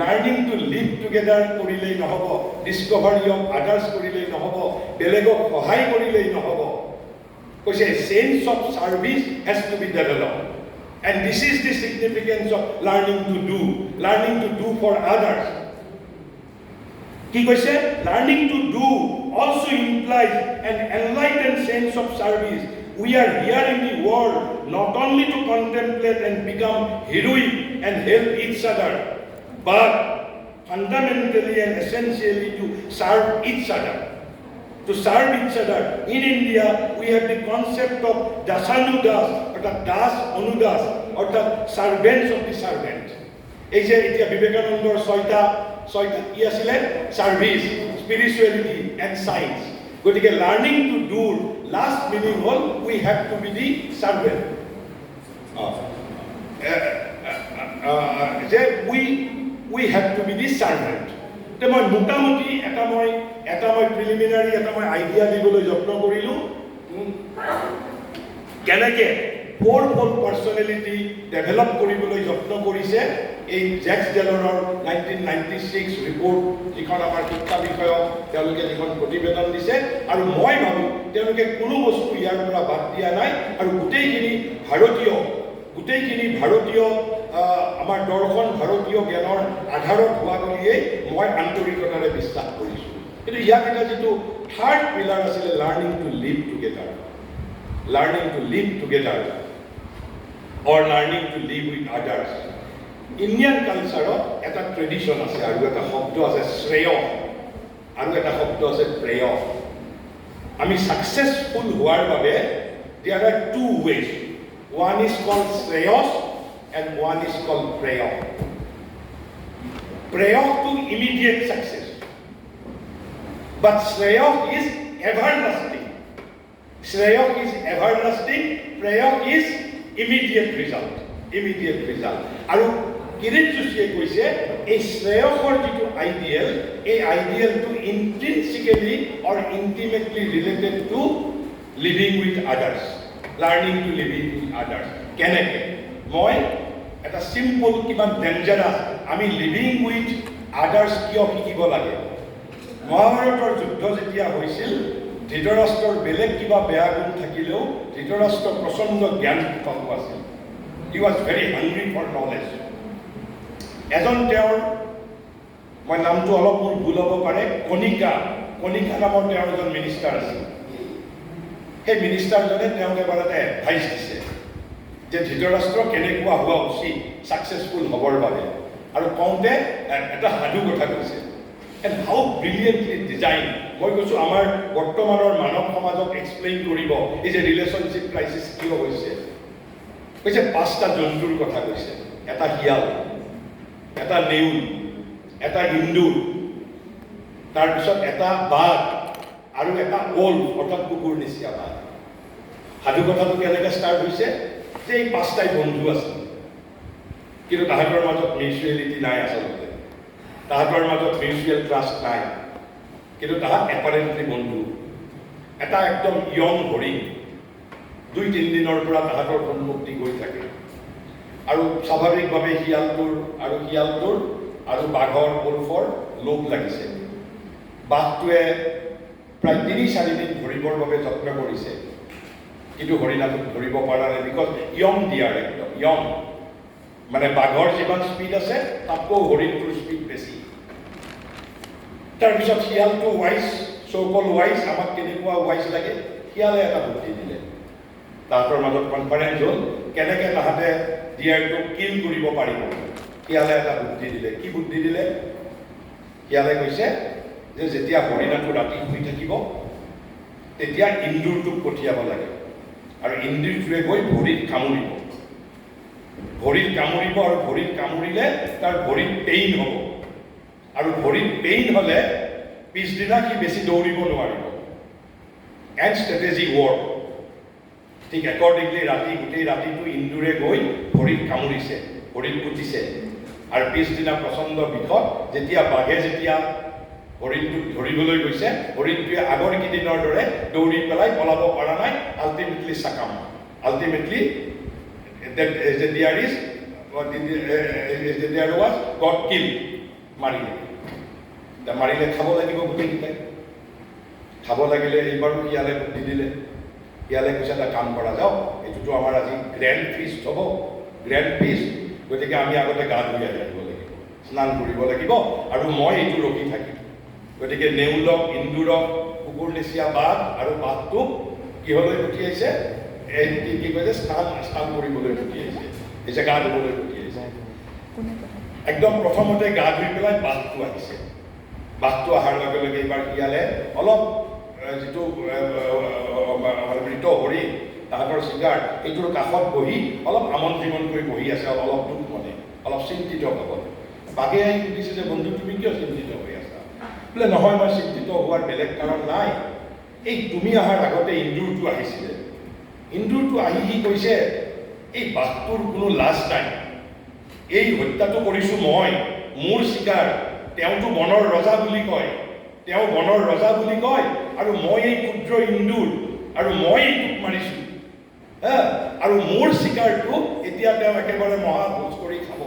লাৰ্ণিং টু লিভ টুগেডাৰ কৰিলেই নহ'ব, ডিস্কভাৰী অফ আদাৰ্ছ কৰিলেই নহ'ব, বেলেগক সহায় কৰিলেই নহ'ব। কৈছে change of service has to be developed, and this is the significance of learning to do for others. কি কৈছে? Learning to do also implies an enlightened sense of service. We are here in the world not only to contemplate and become heroic and help each other, but fundamentally and essentially to serve each other. In India, we have the concept of dasanudas, or das anudas, or the servants of the servant. এই যে এতিয়া বিবেকানন্দৰ ছয়টা কি আছিলে? Service, spirituality and science. গতিকে learning to do last meaning হ'ল we have to be the servant. যে we have to be the servant. তে মই মোটামুটি এটা মই প্ৰিলিমিনাৰী এটা মই আইডিয়া দিবলৈ যত্ন কৰিলোঁ কেনেকৈ ফ'ৰফল্ড পাৰ্চনেলিটি ডেভেলপ কৰিবলৈ যত্ন কৰিছে এই জেক্স ডেলৰৰ 1996 ৰিপৰ্ট, যিখন আমাৰ শিক্ষা বিষয়ক তেওঁলোকে যিখন প্ৰতিবেদন দিছে। আৰু মই ভাবোঁ তেওঁলোকে কোনো বস্তু ইয়াৰ পৰা বাদ দিয়া নাই, আৰু গোটেইখিনি ভাৰতীয় আমাৰ দৰ্শন, ভাৰতীয় জ্ঞানৰ আধাৰত হোৱা বুলিয়েই মই আন্তৰিকতাৰে বিশ্বাস কৰিছোঁ। কিন্তু ইয়াত এটা যিটো থাৰ্ড পিলাৰ আছিলে learning to live together or learning to live with others. Indian কালচাৰত এটা ট্ৰেডিশ্যন আছে, আৰু এটা শব্দ আছে শ্ৰেয়, আৰু এটা শব্দ আছে প্ৰেয়। আমি ছাকচেছফুল হোৱাৰ বাবে there are two ways. One is called Shreyas and one is called প্ৰেয়। প্ৰেয় to immediate success, but Shreyas is everlasting. প্ৰেয় is immediate result. আৰু কিৰিট যোশীয়ে কৈছে এই শ্ৰেয়সৰ যিটো আইডিয়েল, এই আইডিয়েলটো intrinsically or intimately related to living with others, learning to living with others. কেনেকৈ? মই এটা চিম্পল, কিমান ডেঞ্জাৰাছ আমি লিভিং উইথ আদাৰ্ছ কিয় শিকিব লাগে। মহাভাৰতৰ যুদ্ধ যেতিয়া হৈছিল, ধৃতৰাষ্ট্ৰৰ বেলেগ কিবা বেয়া গুণ থাকিলেও ধৃতৰাষ্ট্ৰ প্ৰচণ্ড জ্ঞান পিপাসু আছিল। He was very hungry for knowledge. এজন তেওঁৰ, মই নামটো অলপ মোৰ ভুল হ'ব পাৰে, কণিকা নামৰ তেওঁৰ এজন মিনিষ্টাৰ আছিল। সেই মিনিষ্টাৰজনে তেওঁক এবাৰ এটা এডভাইচ দিছে যে ধৃতৰাষ্ট্ৰ কেনেকুৱা হোৱা উচিত ছাকচেছফুল হ'বৰ বাবে, আৰু কওঁতে এটা সাধু কথা কৈছে। And how brilliantly design. মই কৈছোঁ আমাৰ বৰ্তমানৰ মানৱ সমাজক এক্সপ্লেইন কৰিব এই যে ৰিলেশ্যনশ্বিপ ক্ৰাইচিছ কিয় হৈছে। কৈছে 5টা জন্তুৰ কথা কৈছে, এটা শিয়াল, এটা নেউল, এটা ইন্দুৰ, তাৰপিছত এটা বাঘ, আৰু এটা ওল্ফ অৰ্থাৎ কুকুৰ নিচিনা বাঘ। সাধু কথাটো কেনেকৈ ষ্টাৰ্ট হৈছে যে এই 5টাই বন্ধু আছে, কিন্তু তাহাঁতৰ মাজত মিউচুৱেলিটি নাই। আচলতে তাহাঁতৰ মাজত মিউচুৱেল ট্ৰাষ্ট নাই, কিন্তু তাহাঁত এপাৰেণ্টলি বন্ধু। এটা একদম য়ং হৰিণ 2-3 দিনৰ পৰা তাহাঁতৰ সন্মুখী গৈ থাকে, আৰু স্বাভাৱিকভাৱে শিয়ালটোৰ আৰু বাঘৰ ওল্ফৰ লোভ লাগিছে। বাঘটোৱে প্ৰায় 3-4 দিন ধৰিবৰ বাবে যত্ন কৰিছে, কিন্তু হৰিণাটোক ধৰিব পৰা নাই, বিকজ য়ং ডিয়াৰ, একদম য়ং। মানে বাঘৰ যিমান স্পীড আছে তাতকৈ হৰিণটোৰ স্পীড বেছি। তাৰপিছত শিয়ালটো ৱাইজ, চৌকল ৱাইজ, আমাক কেনেকুৱা ৱাইজ লাগে, শিয়ালে এটা বুদ্ধি দিলে। তাহাঁতৰ মাজত কনফাৰেঞ্চ হ'ল কেনেকৈ তাহাঁতে ডিয়াৰটোক কিল কৰিব পাৰিব। শিয়ালে এটা বুদ্ধি দিলে। কি বুদ্ধি দিলে? শিয়ালে কৈছে যে যেতিয়া হৰিণাটো ৰাতি শুই থাকিব তেতিয়া ইন্দুৰটোক পঠিয়াব লাগে, আৰু ইন্দুৰটোৱে গৈ ভৰিত কামুৰিব। ভৰিত কামুৰিব, আৰু ভৰিত কামুৰিলে তাৰ ভৰিত পেইন হ'ব, আৰু ভৰিত পেইন হ'লে পিছদিনা সি বেছি দৌৰিব নোৱাৰিব। And strategy work. ঠিক একৰ্ডিংলি গোটেই ৰাতিটো ইন্দুৰে গৈ ভৰিত কামুৰিছে, ভৰিত কুটিছে, আৰু পিছদিনা প্ৰচণ্ড বিষত যেতিয়া বাঘে হৰিণটোক ধৰিবলৈ গৈছে, হৰিণটোৱে আগৰ কেইদিনৰ দৰে দৌৰি পেলাই পলাব পৰা নাই, আল্টিমেটলি চাকাম। Ultimately there was got killed, মাৰিলে। মাৰিলে খাব লাগিব গোটেইকেইটাই। খাব লাগিলে এইবাৰো শিয়ালে বুদ্ধি দিলে। শিয়ালে কৈছে এটা কাম কৰা যাওক, এইটোতো আমাৰ আজি গ্ৰেণ্ড ফিষ্ট হ'ব, গ্ৰেণ্ড ফিষ্ট, গতিকে আমি আগতে গা ধুই আহিব লাগিব, স্নান কৰিব লাগিব, আৰু মই এইটো ৰখি থাকিম। গতিকে নেউলক, ইন্দুৰক, কুকুৰনেচীয়া বাঘ আৰু বাঘটোক কিহলৈ পঠিয়াইছে? কি কৈছে? স্নান কৰিবলৈ পঠিয়াইছে, পিছে গা ধুবলৈ পঠিয়াইছে। একদম প্ৰথমতে গা ধুই পেলাই বাঘটো আহিছে। বাঘটো অহাৰ লগে লগে এইবাৰ শিয়ালে অলপ যিটো মৃত হৰিণ তাহাঁতৰ চিগাৰ এইটোৰ কাষত বহি অলপ আমন্ত্ৰণ কৰি বহি আছে, অলপ দুখ মনে, অলপ চিন্তিত ভাৱত। বাঘে আহি সুধিছে যে বন্ধু তুমি কিয় চিন্তিত হৈ আছা? বোলে নহয়, মই চিন্তিত হোৱাৰ বেলেগ কাৰণ নাই, এই তুমি অহাৰ আগতে ইন্দুৰটো আহিছিলে। ইন্দুৰটো আহি সি কৈছে এই বাঘটোৰ কোনো লাজ নাই, এই হত্যাটো কৰিছোঁ মই, মোৰ চিকাৰ, তেওঁতো বনৰ ৰজা বুলি কয়, তেওঁ বনৰ ৰজা বুলি কয়, আৰু মই এই ক্ষুদ্ৰ ইন্দুৰ, আৰু মই এইটোক মাৰিছোঁ, আৰু মোৰ চিকাৰটো এতিয়া তেওঁ একেবাৰে মহাভোজ কৰি খাব,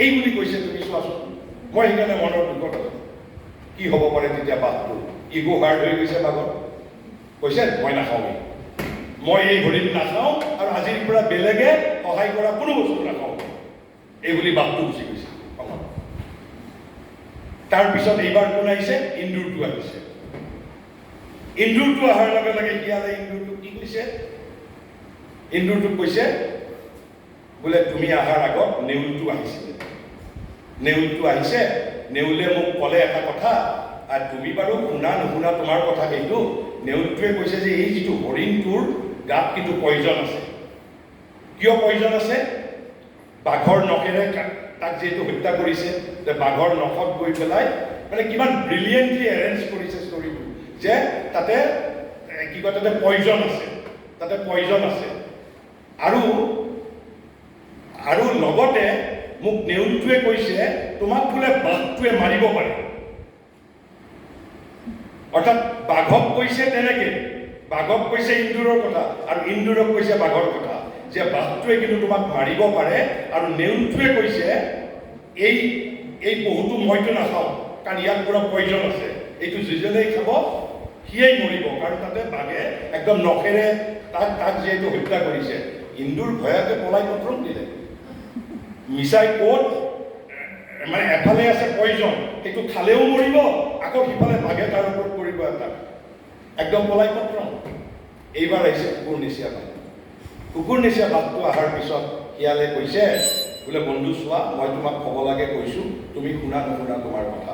এই বুলি কৈছে। তুমি চোৱাচোন, মই সেইকাৰণে মনৰ দুখত আছোঁ। কি হ'ব পাৰে তেতিয়া বাঘটো? ইগো হাৰ্ড হৈ গৈছে বাঘৰ, কৈছে মই নাখাওঁগৈ, মই এই হৰিণ নাখাওঁ, আৰু আজিৰ পৰা বেলেগে সহায় কৰা কোনো বস্তু নাখাওঁ, এই বুলি বাঘটো গুচি গৈছে। তাৰপিছত এইবাৰ কোন আহিছে? ইন্দুৰটো আহিছে। ইন্দুৰটো অহাৰ লগে লগে শিয়ালে ইন্দুৰটোক কি কৈছে? ইন্দুৰটোক কৈছে বোলে তুমি অহাৰ আগত নেউলটো আহিছিলে, নেউলটো আহিছে, নেউলে মোক ক'লে এটা কথা, আৰু তুমি বাৰু শুনা নুশুনা তোমাৰ কথা সেইটো। নেউলটোৱে কৈছে যে এই যিটো হৰিণটোৰ গাত কিন্তু পয়জন আছে। কিয় পয়জন আছে? বাঘৰ নখেৰে তাক যিহেতু হত্যা কৰিছে, বাঘৰ নখত গৈ পেলাই মানে কিমান ব্ৰিলিয়েণ্টলি এৰেঞ্জ কৰিছে ষ্টৰিটো, যে তাতে কি কয়, তাতে পয়জন আছে, তাতে পয়জন আছে। আৰু লগতে মোক নেউলটোৱে কৈছে তোমাক বোলে বাঘটোৱে মাৰিব পাৰে। অৰ্থাৎ বাঘক কৈছে তেনেকে, বাঘক কৈছে ইন্দুৰৰ কথা, আৰু ইন্দুৰক কৈছে বাঘৰ কথা, যে বাঘটোৱে কিন্তু তোমাক মাৰিব পাৰে। আৰু নেউলটোৱে কৈছে এই বহুতো মইতো নাখাওঁ, কাৰণ ইয়াত পুৰা পয়জন আছে, এইটো যিজনেই খাব সিয়েই মৰিব, কাৰণ তাতে বাঘে একদম নখেৰে তাক যিহেতু হত্যা কৰিছে। ইন্দুৰ ভয়াকে পলাই পত্ৰ দিলে, মিছাই ক'ত মানে এফালে আছে পয়জন, সেইটো খালেও মৰিব, আকৌ সিফালে বাঘে তাৰ ওপৰত কৰিব এটা, একদম পলাই পত্ৰ। এইবাৰ আহিছে কুকুৰনেচীয়া বাঘ। কুকুৰনেচীয়া বাঘটো অহাৰ পিছত শিয়ালে কৈছে বোলে বন্ধু চোৱা, মই তোমাক ক'ব লাগে কৈছোঁ, তুমি শুনা নুশুনা তোমাৰ কথা।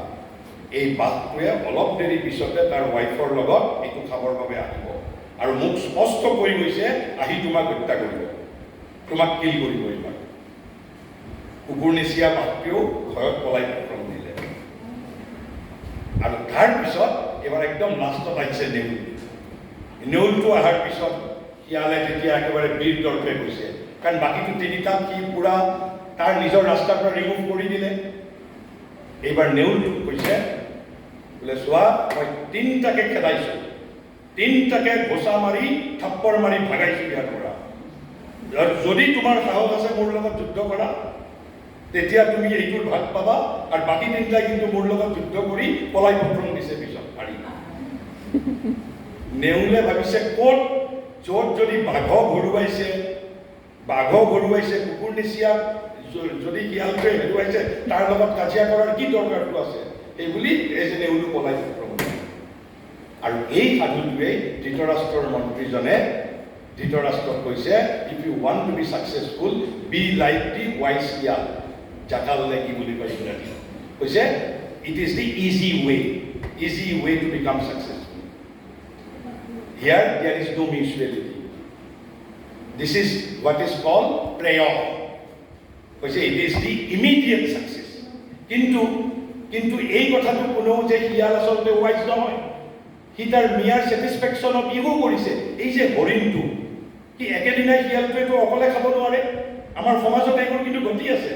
এই বাঘটোৱে অলপ দেৰি পিছতে তাৰ ৱাইফৰ লগত এইটো খাবৰ বাবে আহিব, আৰু মোক স্পষ্ট কৰি গৈছে আহি তোমাক হত্যা কৰিব, তোমাক কিল কৰিব। এইবাৰ কুকুৰনেচীয়া বাঘটোৱেও ভয়ত পলাই পত্ৰ দিলে। আৰু তাৰপিছত এইবাৰ একদম লাষ্টত আহিছে নেউল। নেউলটো অহাৰ পিছত শিয়ালে তেতিয়া একেবাৰে বীৰ দৰ্পে গৈছে, কাৰণ বাকীটো তিনিটাক সি পুৰা তাৰ নিজৰ ৰাস্তাৰ পৰা ৰিমুভ কৰি দিলে। এইবাৰ নেউলটোক কৈছে বোলে চোৱা, মই তিনিটাকে খেদাইছোঁ, তিনিটাকে ঘোচা মাৰি থাপ্পৰ মাৰি ভাগাইছোঁ ইয়াৰ পৰা। যদি তোমাৰ সাহস আছে মোৰ লগত যুদ্ধ কৰা, তেতিয়া তুমি এইটোৰ ভাগ পাবা, আৰু বাকী তিনিটাই কিন্তু মোৰ লগত যুদ্ধ কৰি পলাই পত্ৰ দিছে পিছত হাৰি। নেউলে ভাবিছে ক'ত য'ত যদি বাঘক হৰুৱাইছে, কুকুৰনেচীয়াক যদি শিয়ালটোৱে হেৰুৱাইছে তাৰ লগত কাজিয়া কৰাৰ কি দৰকাৰটো আছে এই বুলি এজে নেউলো পলাই আৰু এই সাধুটোৱে ধৃতৰাষ্ট্ৰৰ মন্ত্ৰীজনে ধৃতৰাষ্ট্ৰক কৈছে if you want to be successful be like the wise শিয়াল জাকাল নে কি বুলি কয় ইংৰাজী কৈছে it is the easy way to become successful here there is no mutuality this is what is called prayer কৈছে it is the immediate success কিন্তু এই কথাটো কোনেও যে শিয়াল আচলতে ৱাইজ নহয় সি তাৰ মিয়াৰ ছেটিছফেকশ্যনত ইগো কৰিছে এই যে হৰিণটো কি একেদিনাই শিয়ালটোৱেতো অকলে খাব নোৱাৰে আমাৰ সমাজত এইবোৰ কিন্তু ঘটি আছে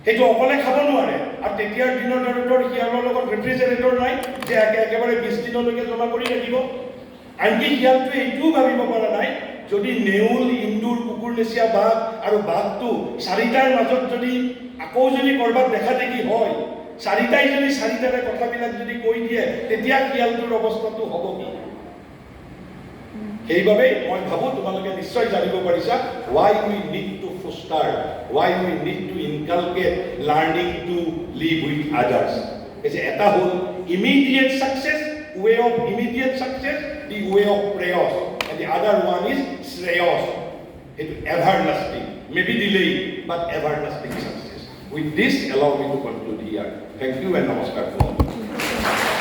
সেইটো অকলে খাব নোৱাৰে আৰু তেতিয়াৰ দিনৰ দৰে শিয়ালৰ লগত ৰেফ্ৰিজাৰেটৰ নাই যে একেবাৰে 20 দিনলৈকে জমা কৰি ৰাখিব আনকি শিয়ালটোৱে এইটোও ভাবিব পৰা নাই যদি নেউল ইন্দুৰ কুকুৰনেচীয়া বাঘ আৰু বাঘটো চাৰিটাৰ মাজত যদি আকৌ যদি কৰবাত দেখা দেখি হয় চাৰিটাই যদি চাৰিটাৰে কথাবিলাক যদি কৈ দিয়ে তেতিয়া শিয়ালটোৰ অৱস্থাটো হ'ব কি সেইবাবে মই ভাবোঁ তোমালোকে নিশ্চয় জানিব পাৰিছা why we need to foster why we need to inculcate learning to live with others এটা হ'ল immediate success way of immediate success the way of prayers and the other one is shreyas it everlasting maybe delayed but everlasting success with this allow me to conclude here thank you and namaskar to all